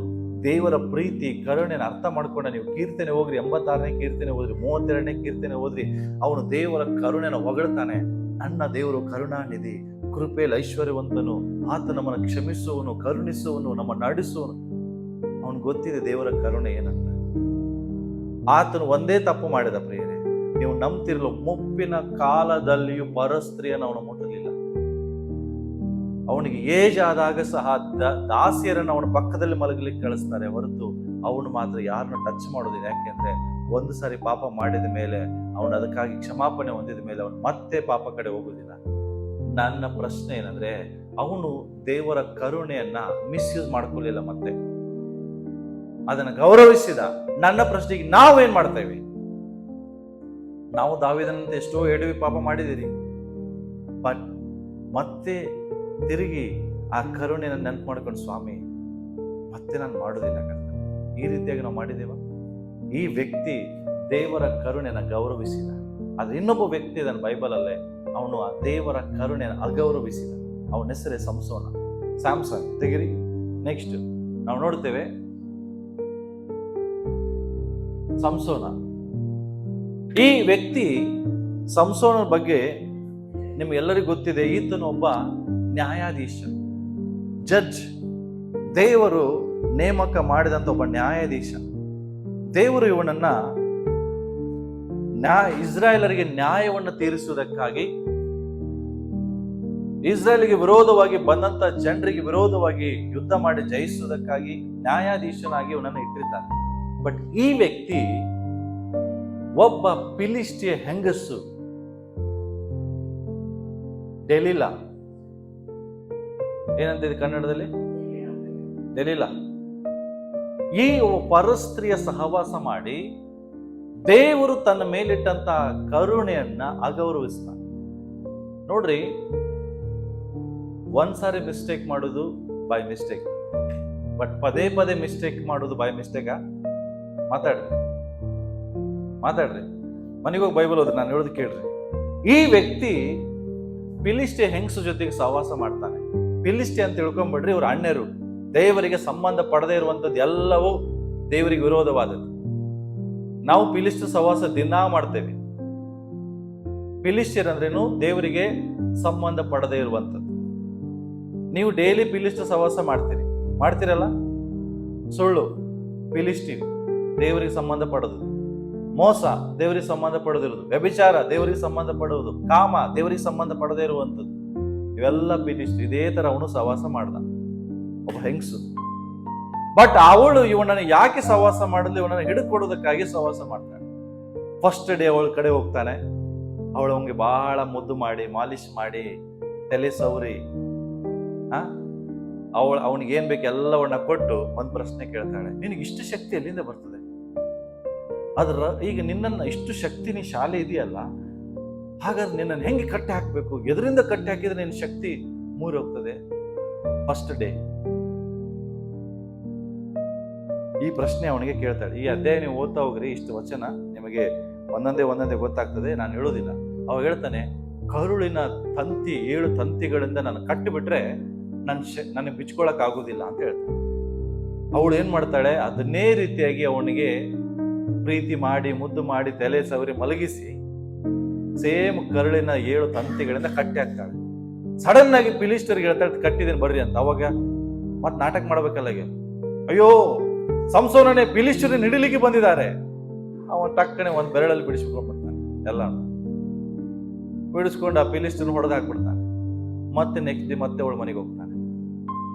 ದೇವರ ಪ್ರೀತಿ ಕರುಣೆನ ಅರ್ಥ ಮಾಡ್ಕೊಂಡ. ನೀವು ಕೀರ್ತನೆ ಹೋಗ್ರಿ, 86ನೇ ಕೀರ್ತನೆ ಹೋದ್ರಿ, 32ನೇ ಕೀರ್ತನೆ ಹೋದ್ರಿ, ಅವನು ದೇವರ ಕರುಣೆನ ಹೊಗಳ್ತಾನೆ. ನನ್ನ ದೇವರು ಕರುಣಾನಿಧಿ, ಕೃಪೆಯಲ್ಲಿ ಐಶ್ವರ್ಯವಂತನು, ಆತ ನಮ್ಮನ್ನು ಕ್ಷಮಿಸುವನು, ಕರುಣಿಸುವನು, ನಮ್ಮ ನಡೆಸುವನು. ಅವನು ಗೊತ್ತಿದೆ ದೇವರ ಕರುಣೆ ಏನಂತ. ಆತನು ಒಂದೇ ತಪ್ಪು ಮಾಡಿದ ಪ್ರಿಯರೇ, ನೀವು ನಂಬ್ತಿರಲು, ಮುಪ್ಪಿನ ಕಾಲದಲ್ಲಿಯೂ ಪರಸ್ತ್ರೀಯನ್ನು ಅವನು ಮುಟ್ಟಲಿಲ್ಲ. ಅವನಿಗೆ ಏಜ್ ಆದಾಗ ಸಹ ದಾಸಿಯರನ್ನು ಅವನ ಪಕ್ಕದಲ್ಲಿ ಮಲಗಲಿಕ್ಕೆ ಕಳಿಸ್ತಾರೆ ಹೊರತು ಅವನು ಮಾತ್ರ ಯಾರನ್ನು ಟಚ್ ಮಾಡೋದಿಲ್ಲ. ಯಾಕೆಂದ್ರೆ ಒಂದು ಸಾರಿ ಪಾಪ ಮಾಡಿದ ಮೇಲೆ, ಅವನು ಅದಕ್ಕಾಗಿ ಕ್ಷಮಾಪಣೆ ಹೊಂದಿದ ಮೇಲೆ ಅವನು ಮತ್ತೆ ಪಾಪ ಕಡೆ ಹೋಗುದಿಲ್ಲ. ನನ್ನ ಪ್ರಶ್ನೆ ಏನಂದ್ರೆ, ಅವನು ದೇವರ ಕರುಣೆಯನ್ನ ಮಿಸ್ಯೂಸ್ ಮಾಡ್ಕೊಳ್ಳಿಲ್ಲ, ಮತ್ತೆ ಅದನ್ನು ಗೌರವಿಸಿದ. ನನ್ನ ಪ್ರಶ್ನೆಗೆ ನಾವೇನ್ ಮಾಡ್ತೇವೆ? ನಾವು ದಾವೀದನಂತೆ ಎಷ್ಟೋ ಎಡವಿ ಪಾಪ ಮಾಡಿದಿರಿ, ಬಟ್ ಮತ್ತೆ ತಿರುಗಿ ಆ ಕರುಣೆಯನ್ನು ನೆನಪು ಮಾಡ್ಕೊಂಡು, ಸ್ವಾಮಿ ಮತ್ತೆ ನಾನು ಮಾಡೋದಿಲ್ಲ ಕರ್ತ, ಈ ರೀತಿಯಾಗಿ ನಾವು ಮಾಡಿದ್ದೇವ? ಈ ವ್ಯಕ್ತಿ ದೇವರ ಕರುಣೆನ ಗೌರವಿಸಿದ. ಆದ್ರೆ ಇನ್ನೊಬ್ಬ ವ್ಯಕ್ತಿ ಇದನ್ನು ಬೈಬಲಲ್ಲೇ, ಅವನು ಆ ದೇವರ ಕರುಣೆಯನ್ನು ಅಗೌರವಿಸಿದ. ಅವನ ಹೆಸರೇ ಸ್ಯಾಮ್ಸನ್. ತೆಗಿರಿ. ನೆಕ್ಸ್ಟ್ ನಾವು ನೋಡ್ತೇವೆ ಸಂಸೋನ. ಈ ವ್ಯಕ್ತಿ ಸಂಸೋನ ಬಗ್ಗೆ ನಿಮ್ಗೆಲ್ಲರಿಗೂ ಗೊತ್ತಿದೆ. ಈತನು ಒಬ್ಬ ನ್ಯಾಯಾಧೀಶ, ಜಡ್ಜ್. ದೇವರು ನೇಮಕ ಮಾಡಿದಂತ ಒಬ್ಬ ನ್ಯಾಯಾಧೀಶ. ದೇವರು ಇವನನ್ನ ಇಸ್ರಾಯೇಲರಿಗೆ ನ್ಯಾಯವನ್ನು ತೀರಿಸುವುದಕ್ಕಾಗಿ, ಇಸ್ರಾಯೇಲಿಗೆ ವಿರೋಧವಾಗಿ ಬಂದಂತ ಜನರಿಗೆ ವಿರೋಧವಾಗಿ ಯುದ್ಧ ಮಾಡಿ ಜಯಿಸುವುದಕ್ಕಾಗಿ ನ್ಯಾಯಾಧೀಶನಾಗಿ ಇವನನ್ನು ಇಟ್ಟಿರ್ತಾನೆ. ಬಟ್ ಈ ವ್ಯಕ್ತಿ ಒಬ್ಬ ಫಿಲಿಷ್ಟಿಯ ಹೆಂಗಸು, ಡೆಲಿಲಾ, ಏನಂತಿದೆ ಕನ್ನಡದಲ್ಲಿ, ಡೆಲಿಲಾ, ಈ ಪರಸ್ತ್ರೀಯ ಸಹವಾಸ ಮಾಡಿ ದೇವರು ತನ್ನ ಮೇಲಿಟ್ಟಂತ ಕರುಣೆಯನ್ನ ಅಗೌರವಿಸ್ತಾನೆ. ನೋಡ್ರಿ, ಒಂದ್ಸಾರಿ ಮಿಸ್ಟೇಕ್ ಮಾಡೋದು ಬೈ ಮಿಸ್ಟೇಕ್, ಬಟ್ ಪದೇ ಪದೇ ಮಿಸ್ಟೇಕ್ ಮಾಡೋದು ಬೈ ಮಿಸ್ಟೇಕಾ? ಮಾತಾಡ್ರಿ ಮನೆಗೋಗಿ ಬೈಬಲ್ ಓದ್ರಿ, ನಾನು ಹೇಳೋದು ಕೇಳ್ರಿ. ಈ ವ್ಯಕ್ತಿ ಫಿಲಿಷ್ಟಿಯ ಹೆಂಗಸು ಜೊತೆಗೆ ಸಹವಾಸ ಮಾಡ್ತಾನೆ. ಫಿಲಿಷ್ಟಿ ಅಂತ ತಿಳ್ಕೊಂಡ್ಬಿಡ್ರಿ, ಇವ್ರ ಅಣ್ಣರು. ದೇವರಿಗೆ ಸಂಬಂಧ ಪಡದೇ ಇರುವಂತದ್ದು ಎಲ್ಲವೂ ದೇವರಿಗೆ ವಿರೋಧವಾದದ್ದು. ನಾವು ಫಿಲಿಷ್ಟಿ ಸಹವಾಸ ದಿನಾ ಮಾಡ್ತೇವೆ. ಫಿಲಿಷ್ಟಿಯರ್ ಅಂದ್ರೇನು? ದೇವರಿಗೆ ಸಂಬಂಧ ಪಡದೇ ಇರುವಂತದ್ದು. ನೀವು ಡೈಲಿ ಫಿಲಿಷ್ಟಿ ಸಹವಾಸ ಮಾಡ್ತೀರಲ್ಲ? ಸುಳ್ಳು, ಫಿಲಿಷ್ಟಿ ದೇವರಿಗೆ ಸಂಬಂಧ ಪಡೋದು, ಮೋಸ ದೇವರಿಗೆ ಸಂಬಂಧ ಪಡೋದಿರುವುದು, ವ್ಯಭಿಚಾರ ದೇವರಿಗೆ ಸಂಬಂಧ ಪಡುವುದು, ಕಾಮ ದೇವರಿಗೆ ಸಂಬಂಧ ಪಡದೇ ಇರುವಂಥದ್ದು. ಇವೆಲ್ಲ ಪಿಲಿಸ್ಟರ್. ಇದೇ ತರ ಅವನು ಸಹವಾಸ ಮಾಡ್ದ, ಒಬ್ಬ ಹೆಂಗಸು. ಬಟ್ ಅವಳು ಇವನನ್ನು ಯಾಕೆ ಸಹವಾಸ ಮಾಡಿದ್ಲು? ಇವನನ್ನು ಹಿಡ್ಕೊಡೋದಕ್ಕಾಗಿ ಸಹವಾಸ ಮಾಡ್ತಾಳೆ. ಫಸ್ಟ್ ಡೇ ಅವಳ ಕಡೆ ಹೋಗ್ತಾನೆ. ಅವಳು ಅವನಿಗೆ ಬಹಳ ಮುದ್ದು ಮಾಡಿ, ಮಾಲಿಶ್ ಮಾಡಿ, ತಲೆ ಸವರಿ, ಅವನಿಗೆ ಏನ್ ಬೇಕು ಎಲ್ಲವನ್ನ ಕೊಟ್ಟು ಒಂದ್ ಪ್ರಶ್ನೆ ಕೇಳ್ತಾಳೆ, ನಿನಗೆ ಇಷ್ಟು ಶಕ್ತಿ ಎಲ್ಲಿಂದ ಬರ್ತದೆ? ಈಗ ನಿನ್ನನ್ನು ಇಷ್ಟು ಶಕ್ತಿ, ನೀ ಶಾಲೆ ಇದೆಯಲ್ಲ, ಹಾಗಾದ್ರೆ ನಿನ್ನನ್ನು ಹೆಂಗೆ ಕಟ್ಟಿ ಹಾಕ್ಬೇಕು? ಎದರಿಂದ ಕಟ್ಟಿ ಹಾಕಿದ್ರೆ ನಿನ್ನ ಶಕ್ತಿ ಮೂರಿ ಹೋಗ್ತದೆ? ಫಸ್ಟ್ ಡೇ ಈ ಪ್ರಶ್ನೆ ಅವನಿಗೆ ಕೇಳ್ತಾಳೆ. ಈ ಅಧ್ಯಾಯ ನೀವು ಓದ್ತಾ ಹೋಗ್ರಿ, ಇಷ್ಟು ವಚನ ನಿಮಗೆ ಒಂದೊಂದೇ ಗೊತ್ತಾಗ್ತದೆ, ನಾನು ಹೇಳೋದಿಲ್ಲ. ಅವ ಹೇಳ್ತಾನೆ, ಕರುಳಿನ ತಂತಿ 7 ತಂತಿಗಳಿಂದ ನಾನು ಕಟ್ಟಿಬಿಟ್ರೆ ನನಗೆ ಬಿಚ್ಕೊಳಕ್ ಆಗುದಿಲ್ಲ ಅಂತ ಹೇಳ್ತಾನೆ. ಅವಳು ಏನ್ ಮಾಡ್ತಾಳೆ, ಅದನ್ನೇ ರೀತಿಯಾಗಿ ಅವನಿಗೆ ಪ್ರೀತಿ ಮಾಡಿ, ಮುದ್ದು ಮಾಡಿ, ತಲೆ ಸವರಿ ಮಲಗಿಸಿ, ಸೇಮ್ ಕರುಳಿನ 7 ತಂತಿಗಳಿಂದ ಕಟ್ಟಿ ಹಾಕ್ತಾಳೆ. ಸಡನ್ ಆಗಿ ಫಿಲಿಸ್ಟರ್ಗೆ ಹೇಳ್ತಾಳೆ, ಕಟ್ಟಿದ್ದೇನೆ ಬರ್ರಿ ಅಂತ. ಅವಾಗ ಮತ್ ನಾಟಕ ಮಾಡ್ಬೇಕಲ್ಲ, ಅಯ್ಯೋ ಸಂಸೋನನೇ ಫಿಲಿಸ್ಟರ್ ಹಿಡಿಲಿಕ್ಕೆ ಬಂದಿದ್ದಾರೆ. ಅವನ್ ಟಕ್ಕನೆ ಒಂದ್ ಬೆರಳಲ್ಲಿ ಬಿಡಿಸ್ಕೊಂಡ್ಬಿಡ್ತಾನೆ, ಎಲ್ಲ ಬಿಡಿಸ್ಕೊಂಡು ಆ ಫಿಲಿಸ್ಟರ್ ಹೊಡೆದು ಹಾಕ್ಬಿಡ್ತಾನೆ. ಮತ್ತೆ ನೆಕ್ಸ್ಟ್ ಡೇ ಮತ್ತೆ ಅವಳು ಮನೆಗೆ ಹೋಗ್ತಾನೆ.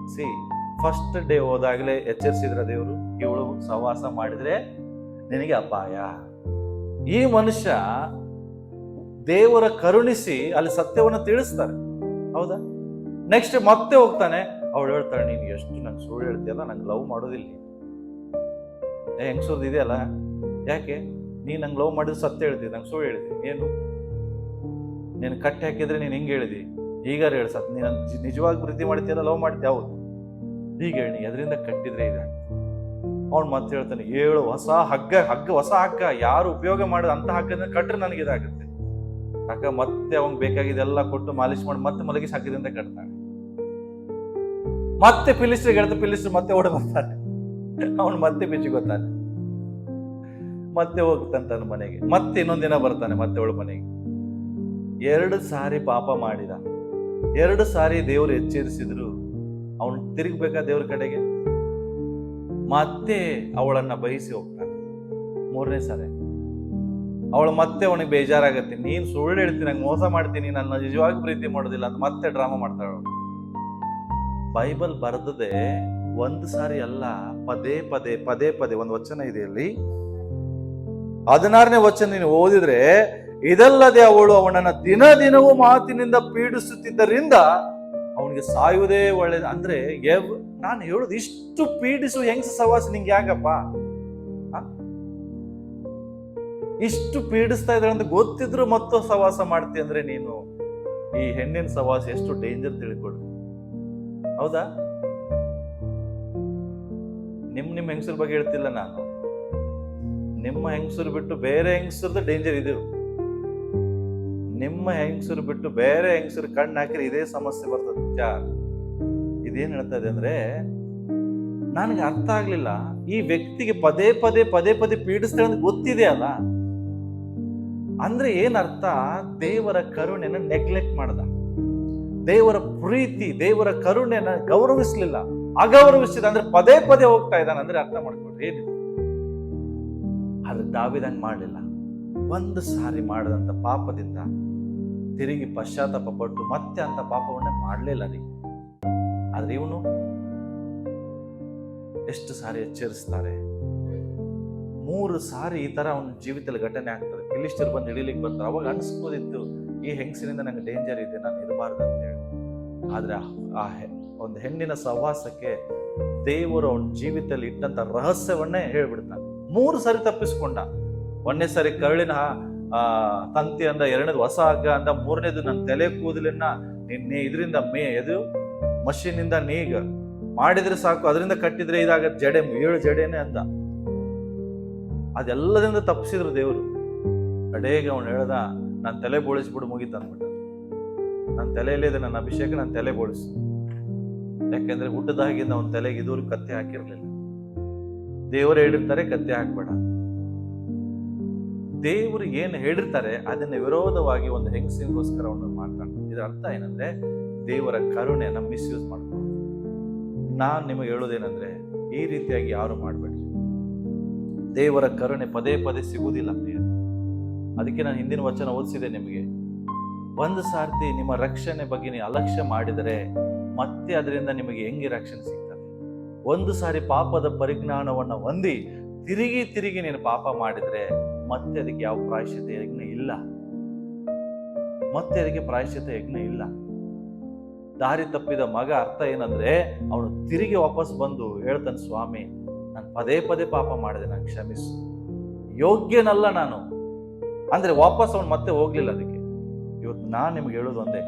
ಫಸ್ಟ್ ಡೇ ಹೋದಾಗಲೇ ಎಚ್ಚರಿಸಿದ್ರ ದೇವರು, ಇವಳು ಸಹವಾಸ ಮಾಡಿದ್ರೆ ನಿನಗೆ ಅಪಾಯ. ಈ ಮನುಷ್ಯ ದೇವರ ಕರುಣಿಸಿ ಅಲ್ಲಿ ಸತ್ಯವನ್ನು ತಿಳಿಸ್ತಾರೆ, ಹೌದಾ? ನೆಕ್ಸ್ಟ್ ಮತ್ತೆ ಹೋಗ್ತಾನೆ. ಅವಳು ಹೇಳ್ತಾಳೆ, ನೀನು ಎಷ್ಟು ನಂಗೆ ಸುಳ್ಳು ಹೇಳ್ತೀಯಲ್ಲ, ನಂಗೆ ಲವ್ ಮಾಡೋದಿಲ್ಲ. ಹೆಂಗಸೂರ್ದು ಇದೆಯಲ್ಲ, ಯಾಕೆ ನೀನ್ ನಂಗೆ ಲವ್ ಮಾಡಿದ್ರೆ ಸತ್ಯ ಹೇಳ್ತೀವಿ, ನಂಗೆ ಸುಳ್ಳು ಹೇಳ್ತೀನಿ. ಏನು ನೀನು ಕಟ್ಟಿ ಹಾಕಿದ್ರೆ ನೀನು ಹಿಂಗೆ ಹೇಳಿದಿ, ಈಗಾರ ಹೇಳಿ ಸತ್ ನೀನು ನಿಜವಾಗಿ ಪ್ರೀತಿ ಮಾಡ್ತೀಯಲ್ಲ, ಲವ್ ಮಾಡ್ತೀಯ? ಹೌದು. ಈಗ ಹೇಳಿ, ಅದರಿಂದ ಕಟ್ಟಿದ್ರೆ ಇದೆ. ಅವ್ನು ಮತ್ತೆ ಹೇಳ್ತಾನೆ, 7 ಹೊಸ ಹೊಸ ಹಗ್ಗ, ಯಾರು ಉಪಯೋಗ ಮಾಡಿದ ಅಂತ ಹಗ್ಗದ ಕಟ್ರೆ ನನಗೆ ಇದಾಗುತ್ತೆ. ಹಗ್ಗ ಮತ್ತೆ ಅವ್ನ್ ಬೇಕಾಗಿದೆಲ್ಲ ಕೊಟ್ಟು ಮಾಲಿಶ್ ಮಾಡಿ ಮತ್ತೆ ಮಲಗಿಸಿ ಹಾಕಿದಂತ ಕಟ್ತಾನೆ. ಮತ್ತೆ ಫಿಲಿಸ್ಟರ್ ಹೇಳ್ತಾ, ಫಿಲಿಸ್ಟರ್ ಮತ್ತೆ ಓಡಿ ಬರ್ತಾನೆ. ಅವನು ಮತ್ತೆ ಬಿಚ್ಚಿಗೊತ್ತಾನೆ, ಮತ್ತೆ ಹೋಗ್ತಾನೆ ಮನೆಗೆ. ಮತ್ತೆ ಇನ್ನೊಂದಿನ ಬರ್ತಾನೆ ಮತ್ತೆ ಅವಳ ಮನೆಗೆ. 2 ಸಾರಿ ಪಾಪ ಮಾಡಿದ, 2 ಸಾರಿ ದೇವರು ಎಚ್ಚರಿಸಿದ್ರು. ಅವನು ತಿರುಗ್ಬೇಕಾ ದೇವ್ರ ಕಡೆಗೆ? ಮತ್ತೆ ಅವಳನ್ನ ಬಯಸಿ ಹೋಗ್ತಾನೆ. 3ನೇ ಸಾರಿ ಅವಳು ಮತ್ತೆ ಅವನಿಗೆ ಬೇಜಾರಾಗತ್ತೆ, ನೀನ್ ಸುಳ್ಳು ಹೇಳ್ತೀನಿ, ನಂಗೆ ಮೋಸ ಮಾಡ್ತೀನಿ, ನನ್ನ ನಿಜವಾಗಿ ಪ್ರೀತಿ ಮಾಡೋದಿಲ್ಲ ಅಂತ ಮತ್ತೆ ಡ್ರಾಮಾ ಮಾಡ್ತಾಳ. ಬೈಬಲ್ ಬರೆದದೆ 1 ಸಾರಿ ಅಲ್ಲ, ಪದೇ ಒಂದು ವಚನ ಇದೆ ಅಲ್ಲಿ. 16ನೇ ವಚನ ನೀನು ಓದಿದ್ರೆ, ಇದಲ್ಲದೆ ಅವಳು ಅವನನ್ನ ದಿನವೂ ಮಾತಿನಿಂದ ಪೀಡಿಸುತ್ತಿದ್ದರಿಂದ ಅವನಿಗೆ ಸಾಯುವುದೇ ಒಳ್ಳೇದು. ಅಂದ್ರೆ ನಾನು ಹೇಳುದು, ಇಷ್ಟು ಪೀಡಿಸುವ ಹೆಂಗಸ ಸಹವಾಸ ನಿಂಗೆ ಯಾಕಪ್ಪ? ಇಷ್ಟು ಪೀಡಿಸ್ತಾ ಇದ್ದಾಳೆ ಅಂತ ಗೊತ್ತಿದ್ರು ಮತ್ತು ಸಹವಾಸ ಮಾಡ್ತಿ ಅಂದ್ರೆ ನೀನು ಈ ಹೆಣ್ಣಿನ ಸಹವಾಸ ಎಷ್ಟು ಡೇಂಜರ್ ತಿಳ್ಕೊಡು, ಹೌದಾ? ನಿಮ್ಮ ಹೆಂಗಸರ ಬಗ್ಗೆ ಹೇಳ್ತಿಲ್ಲ ನಾನು, ನಿಮ್ಮ ಹೆಂಗಸರು ಬಿಟ್ಟು ಬೇರೆ ಹೆಂಗಸರದ ಡೇಂಜರ್ ಇದು. ನಿಮ್ಮ ಹೆಂಗಸರು ಬಿಟ್ಟು ಬೇರೆ ಹೆಂಗಸರು ಕಣ್ಣು ಹಾಕಿದ್ರೆ ಇದೇ ಸಮಸ್ಯೆ ಬರ್ತದೆ. ಇದೇನ್ ಹೇಳ್ತಾ ಇದೆ ಅಂದ್ರೆ, ನನಗೆ ಅರ್ಥ ಆಗ್ಲಿಲ್ಲ, ಈ ವ್ಯಕ್ತಿಗೆ ಪದೇ ಪದೇ ಪೀಡಿಸ್ತಾಳೆ ಅಂತ ಗೊತ್ತಿದೆ ಅಲ್ಲ, ಅಂದ್ರೆ ಏನ್ ಅರ್ಥ? ದೇವರ ಕರುಣೆನ ನೆಗ್ಲೆಕ್ಟ್ ಮಾಡ್ದ, ದೇವರ ಪ್ರೀತಿ, ದೇವರ ಕರುಣೆನ ಗೌರವಿಸ್ಲಿಲ್ಲ, ಅಗೌರವಿಸಿದ. ಅಂದ್ರೆ ಪದೇ ಹೋಗ್ತಾ ಇದ್ದಾನೆ ಅಂದ್ರೆ ಅರ್ಥ ಮಾಡ್ಕೊಡ್ರಿ ಏನಿದೆ. ಆದ್ರೆ ದಾವಿದಂಗ್ ಮಾಡ್ಲಿಲ್ಲ. 1 ಸಾರಿ ಮಾಡದಂತ ಪಾಪದಿಂದ ತಿರುಗಿ ಪಶ್ಚಾತ್ತಾಪ ಪಟ್ಟು ಮತ್ತೆ ಅಂತ ಪಾಪವನ್ನೇ ಮಾಡ್ಲಿಲ್ಲ ರೀ. ಆದ್ರೆ ಇವನು ಎಷ್ಟು ಸಾರಿ ಎಚ್ಚರಿಸ್ತಾರೆ. 3 ಸಾರಿ ಈ ತರ ಅವನ ಜೀವಿತದಲ್ಲಿ ಘಟನೆ ಆಗ್ತದೆ. ಫಿಲಿಸ್ಟರ್ ಬಂದು ಹಿಡಿಲಿಕ್ಕೆ ಬರ್ತಾರೆ. ಅವಾಗ ಅನ್ಸ್ಬೋದಿತ್ತು, ಈ ಹೆಂಗಸಿನಿಂದ ನಂಗೆ ಡೇಂಜರ್ ಇದೆ, ನಾನು ಇರಬಾರ್ದು ಅಂತ ಹೇಳಿ. ಆದ್ರೆ ಆ ಒಂದು ಹೆಣ್ಣಿನ ಸಹವಾಸಕ್ಕೆ ದೇವರು ಅವನ ಜೀವಿತದಲ್ಲಿ ಇಟ್ಟಂತ ರಹಸ್ಯವನ್ನೇ ಹೇಳ್ಬಿಡ್ತಾನೆ. 3 ಸಾರಿ ತಪ್ಪಿಸ್ಕೊಂಡ. 1ನೇ ಸಾರಿ ಕರುಳಿನ ತಂತಿ ಅಂದ, 2ನೇದು ಹೊಸ ಹಗ್ಗ ಅಂದ, 3ನೇದು ನನ್ನ ತಲೆ ಕೂದಲನ್ನ ಇದರಿಂದ ಮಷೀನಿಂದ ನೀಗ ಮಾಡಿದ್ರೆ ಸಾಕು, ಅದರಿಂದ ಕಟ್ಟಿದ್ರೆ ಇದಾಗತ್ತೆ, ಜಡೆ 7 ಜಡೆನೆ ಅಂದ. ಅದೆಲ್ಲದಿಂದ ತಪ್ಪಿಸಿದ್ರು ದೇವರು. ಕಡೆಗೆ ಅವನು ಹೇಳ್ದ, ನನ್ನ ತಲೆ ಬೋಳಿಸ್ಬಿಡು, ಮುಗಿತು ಅಂದ್ಬಿಟ್ಟ. ನನ್ನ ತಲೆಯಲ್ಲಿದೆ ನನ್ನ ಅಭಿಷೇಕ, ನನ್ನ ತಲೆ ಬೋಳಿಸು. ಯಾಕೆಂದ್ರೆ ಹುಟ್ಟದಾಗಿಂದ ಅವನ ತಲೆಗೆ ಇದುವರೆಗೂ ಕತ್ತೆ ಹಾಕಿರ್ಲಿಲ್ಲ. ದೇವರು ಹೇಳಿರ್ತಾರೆ ಕತ್ತೆ ಹಾಕ್ಬೇಡ. ದೇವರು ಏನು ಹೇಳಿರ್ತಾರೆ ಅದನ್ನ ವಿರೋಧವಾಗಿ ಒಂದು ಹೆಂಗಸಿಗೋಸ್ಕರ ಅವನು ಮಾಡ್ತಾನೆ. ಇದರ ಅರ್ಥ ಏನಂದ್ರೆ, ದೇವರ ಕರುಣೆಯನ್ನ ಮಿಸ್ಯೂಸ್ ಮಾಡ್ಕೊಂಡು. ನಾನ್ ನಿಮಗೆ ಹೇಳೋದೇನಂದ್ರೆ, ಈ ರೀತಿಯಾಗಿ ಯಾರು ಮಾಡಬೇಡಿ. ದೇವರ ಕರುಣೆ ಪದೇ ಸಿಗುವುದಿಲ್ಲ. ಅದಕ್ಕೆ ನಾನು ಹಿಂದಿನ ವಚನ ಓದಿಸಿದೆ ನಿಮಗೆ. ಒಂದು ಸಾರ್ತಿ ನಿಮ್ಮ ರಕ್ಷಣೆ ಬಗ್ಗೆ ನೀವು ಅಲಕ್ಷ್ಯ ಮಾಡಿದರೆ ಮತ್ತೆ ಅದರಿಂದ ನಿಮಗೆ ಹೆಂಗೆ ರಕ್ಷಣೆ ಸಿಗ್ತದೆ? ಒಂದು ಸಾರಿ ಪಾಪದ ಪರಿಜ್ಞಾನವನ್ನು ಹೊಂದಿ ತಿರುಗಿ ನೀನು ಪಾಪ ಮಾಡಿದರೆ ಮತ್ತೆ ಅದಕ್ಕೆ ಯಾವ ಪ್ರಾಯಶ್ಚಿತ್ತ ಯಜ್ಞ ಇಲ್ಲ. ಮತ್ತೆ ಅದಕ್ಕೆ ಪ್ರಾಯಶ್ಚಿತ್ತ ಯಜ್ಞ ಇಲ್ಲ. ದಾರಿ ತಪ್ಪಿದ ಮಗ ಅರ್ಥ ಏನಂದ್ರೆ, ಅವನು ತಿರುಗಿ ವಾಪಸ್ ಬಂದು ಹೇಳ್ತಾನೆ, ಸ್ವಾಮಿ ನಾನು ಪದೇ ಪಾಪ ಮಾಡಿದೆ, ನಾನು ಕ್ಷಮಿಸು, ಯೋಗ್ಯನಲ್ಲ ನಾನು ಅಂದ್ರೆ ವಾಪಸ್ ಅವನು ಮತ್ತೆ ಹೋಗ್ಲಿಲ್ಲ. ಅದಕ್ಕೆ ಇವತ್ತು ನಾನು ನಿಮ್ಗೆ ಹೇಳೋದು ಒಂದೇ,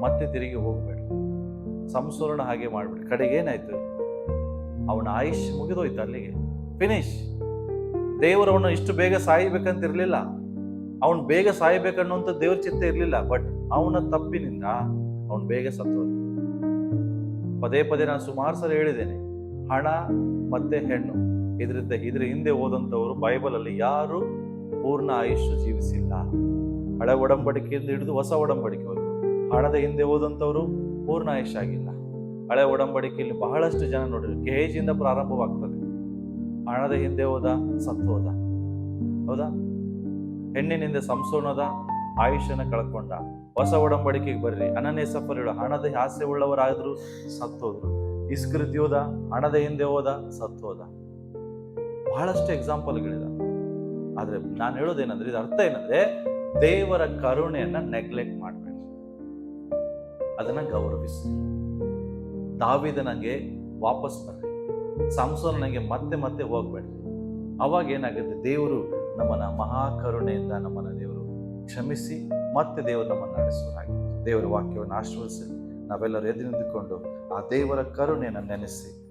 ಮತ್ತೆ ತಿರುಗಿ ಹೋಗ್ಬೇಡ. ಸಂಸೋರಣ ಹಾಗೆ ಮಾಡ್ಬಿಡಿ. ಕಡೆಗೆ ಏನಾಯ್ತು? ಅವನ ಆಯುಷ್ ಮುಗಿದೋಯ್ತು, ಅಲ್ಲಿಗೆ ಫಿನಿಶ್. ದೇವರವನು ಇಷ್ಟು ಬೇಗ ಸಾಯ್ಬೇಕಂತ ಇರ್ಲಿಲ್ಲ, ಅವನು ಬೇಗ ಸಾಯ್ಬೇಕನ್ನುವಂಥ ದೇವ್ರ ಚಿತ್ತ ಇರ್ಲಿಲ್ಲ. ಬಟ್ ಅವನ ತಪ್ಪಿನಿಂದ ಅವನು ಬೇಗ ಸತ್ತೋದು. ಪದೇ ನಾನು ಸುಮಾರು ಸಲ ಹೇಳಿದ್ದೇನೆ, ಹಣ ಮತ್ತೆ ಹೆಣ್ಣು, ಇದ್ರ ಹಿಂದೆ ಹೋದಂಥವ್ರು ಬೈಬಲ್ ಅಲ್ಲಿ ಯಾರು ಪೂರ್ಣ ಆಯುಷ್ಯ ಜೀವಿಸಿಲ್ಲ. ಹಳೆ ಒಡಂಬಡಿಕೆಯಿಂದ ಹಿಡಿದು ಹೊಸ ಒಡಂಬಡಿಕೆವರೆಗೂ ಹಣದ ಹಿಂದೆ ಹೋದಂಥವ್ರು ಪೂರ್ಣ ಆಯುಷ್ಯ ಆಗಿಲ್ಲ. ಹಳೆ ಒಡಂಬಡಿಕೆಯಲ್ಲಿ ಬಹಳಷ್ಟು ಜನ ನೋಡಿದ್ರು, ಕೇಜಿಂದ ಪ್ರಾರಂಭವಾಗ್ತದೆ. ಹಣದ ಹಿಂದೆ ಹೋದ, ಸತ್ತು ಹೋದ. ಹೌದಾ? ಹೆಣ್ಣಿನಿಂದ ಸಂಸೋನದ ಆಯುಷ್ಯನ ಕಳ್ಕೊಂಡ. ಹೊಸ ಒಡಂಬಡಿಕೆಗೆ ಬರ್ರಿ, ಅನನ್ಯ ಸಫರ್ಗಳು ಹಣದ ಆಸೆ ಉಳ್ಳವರಾದ್ರು ಸತ್ತೋದ್ರು. ಇಸ್ಕರಿಯೋದ ಹಣದ ಹಿಂದೆ ಹೋದ, ಸತ್ತೋದ. ಬಹಳಷ್ಟು ಎಕ್ಸಾಂಪಲ್ಗಳಿದೆ. ಆದ್ರೆ ನಾನು ಹೇಳೋದೇನಂದ್ರೆ, ಇದು ಅರ್ಥ ಏನಂದ್ರೆ, ದೇವರ ಕರುಣೆಯನ್ನ ನೆಗ್ಲೆಕ್ಟ್ ಮಾಡಬೇಡಿ, ಅದನ್ನ ಗೌರವಿಸಿ. ದಾವೀದನಿಗೆ ವಾಪಸ್ ಬರ್ರಿ, ಸಂಸೋನನಿಗೆ ಮತ್ತೆ ಹೋಗ್ಬೇಡ್ರಿ. ಅವಾಗ ಏನಾಗುತ್ತೆ? ದೇವರು ನಮ್ಮನ್ನ ಮಹಾಕರುಣೆಯಿಂದ ನಮ್ಮನ್ನ ದೇವರು ಕ್ಷಮಿಸಿ ಮತ್ತೆ ದೇವರು ನಮ್ಮನ್ನು ನಡೆಸುವ ಹಾಗೆ. ದೇವರ ವಾಕ್ಯವನ್ನು ಆಶೀರ್ವದಿಸಿ ನಾವೆಲ್ಲರೂ ಎದ್ದು ನಿಂತುಕೊಂಡು ಆ ದೇವರ ಕರುಣೆಯನ್ನು ನೆನೆಸಿ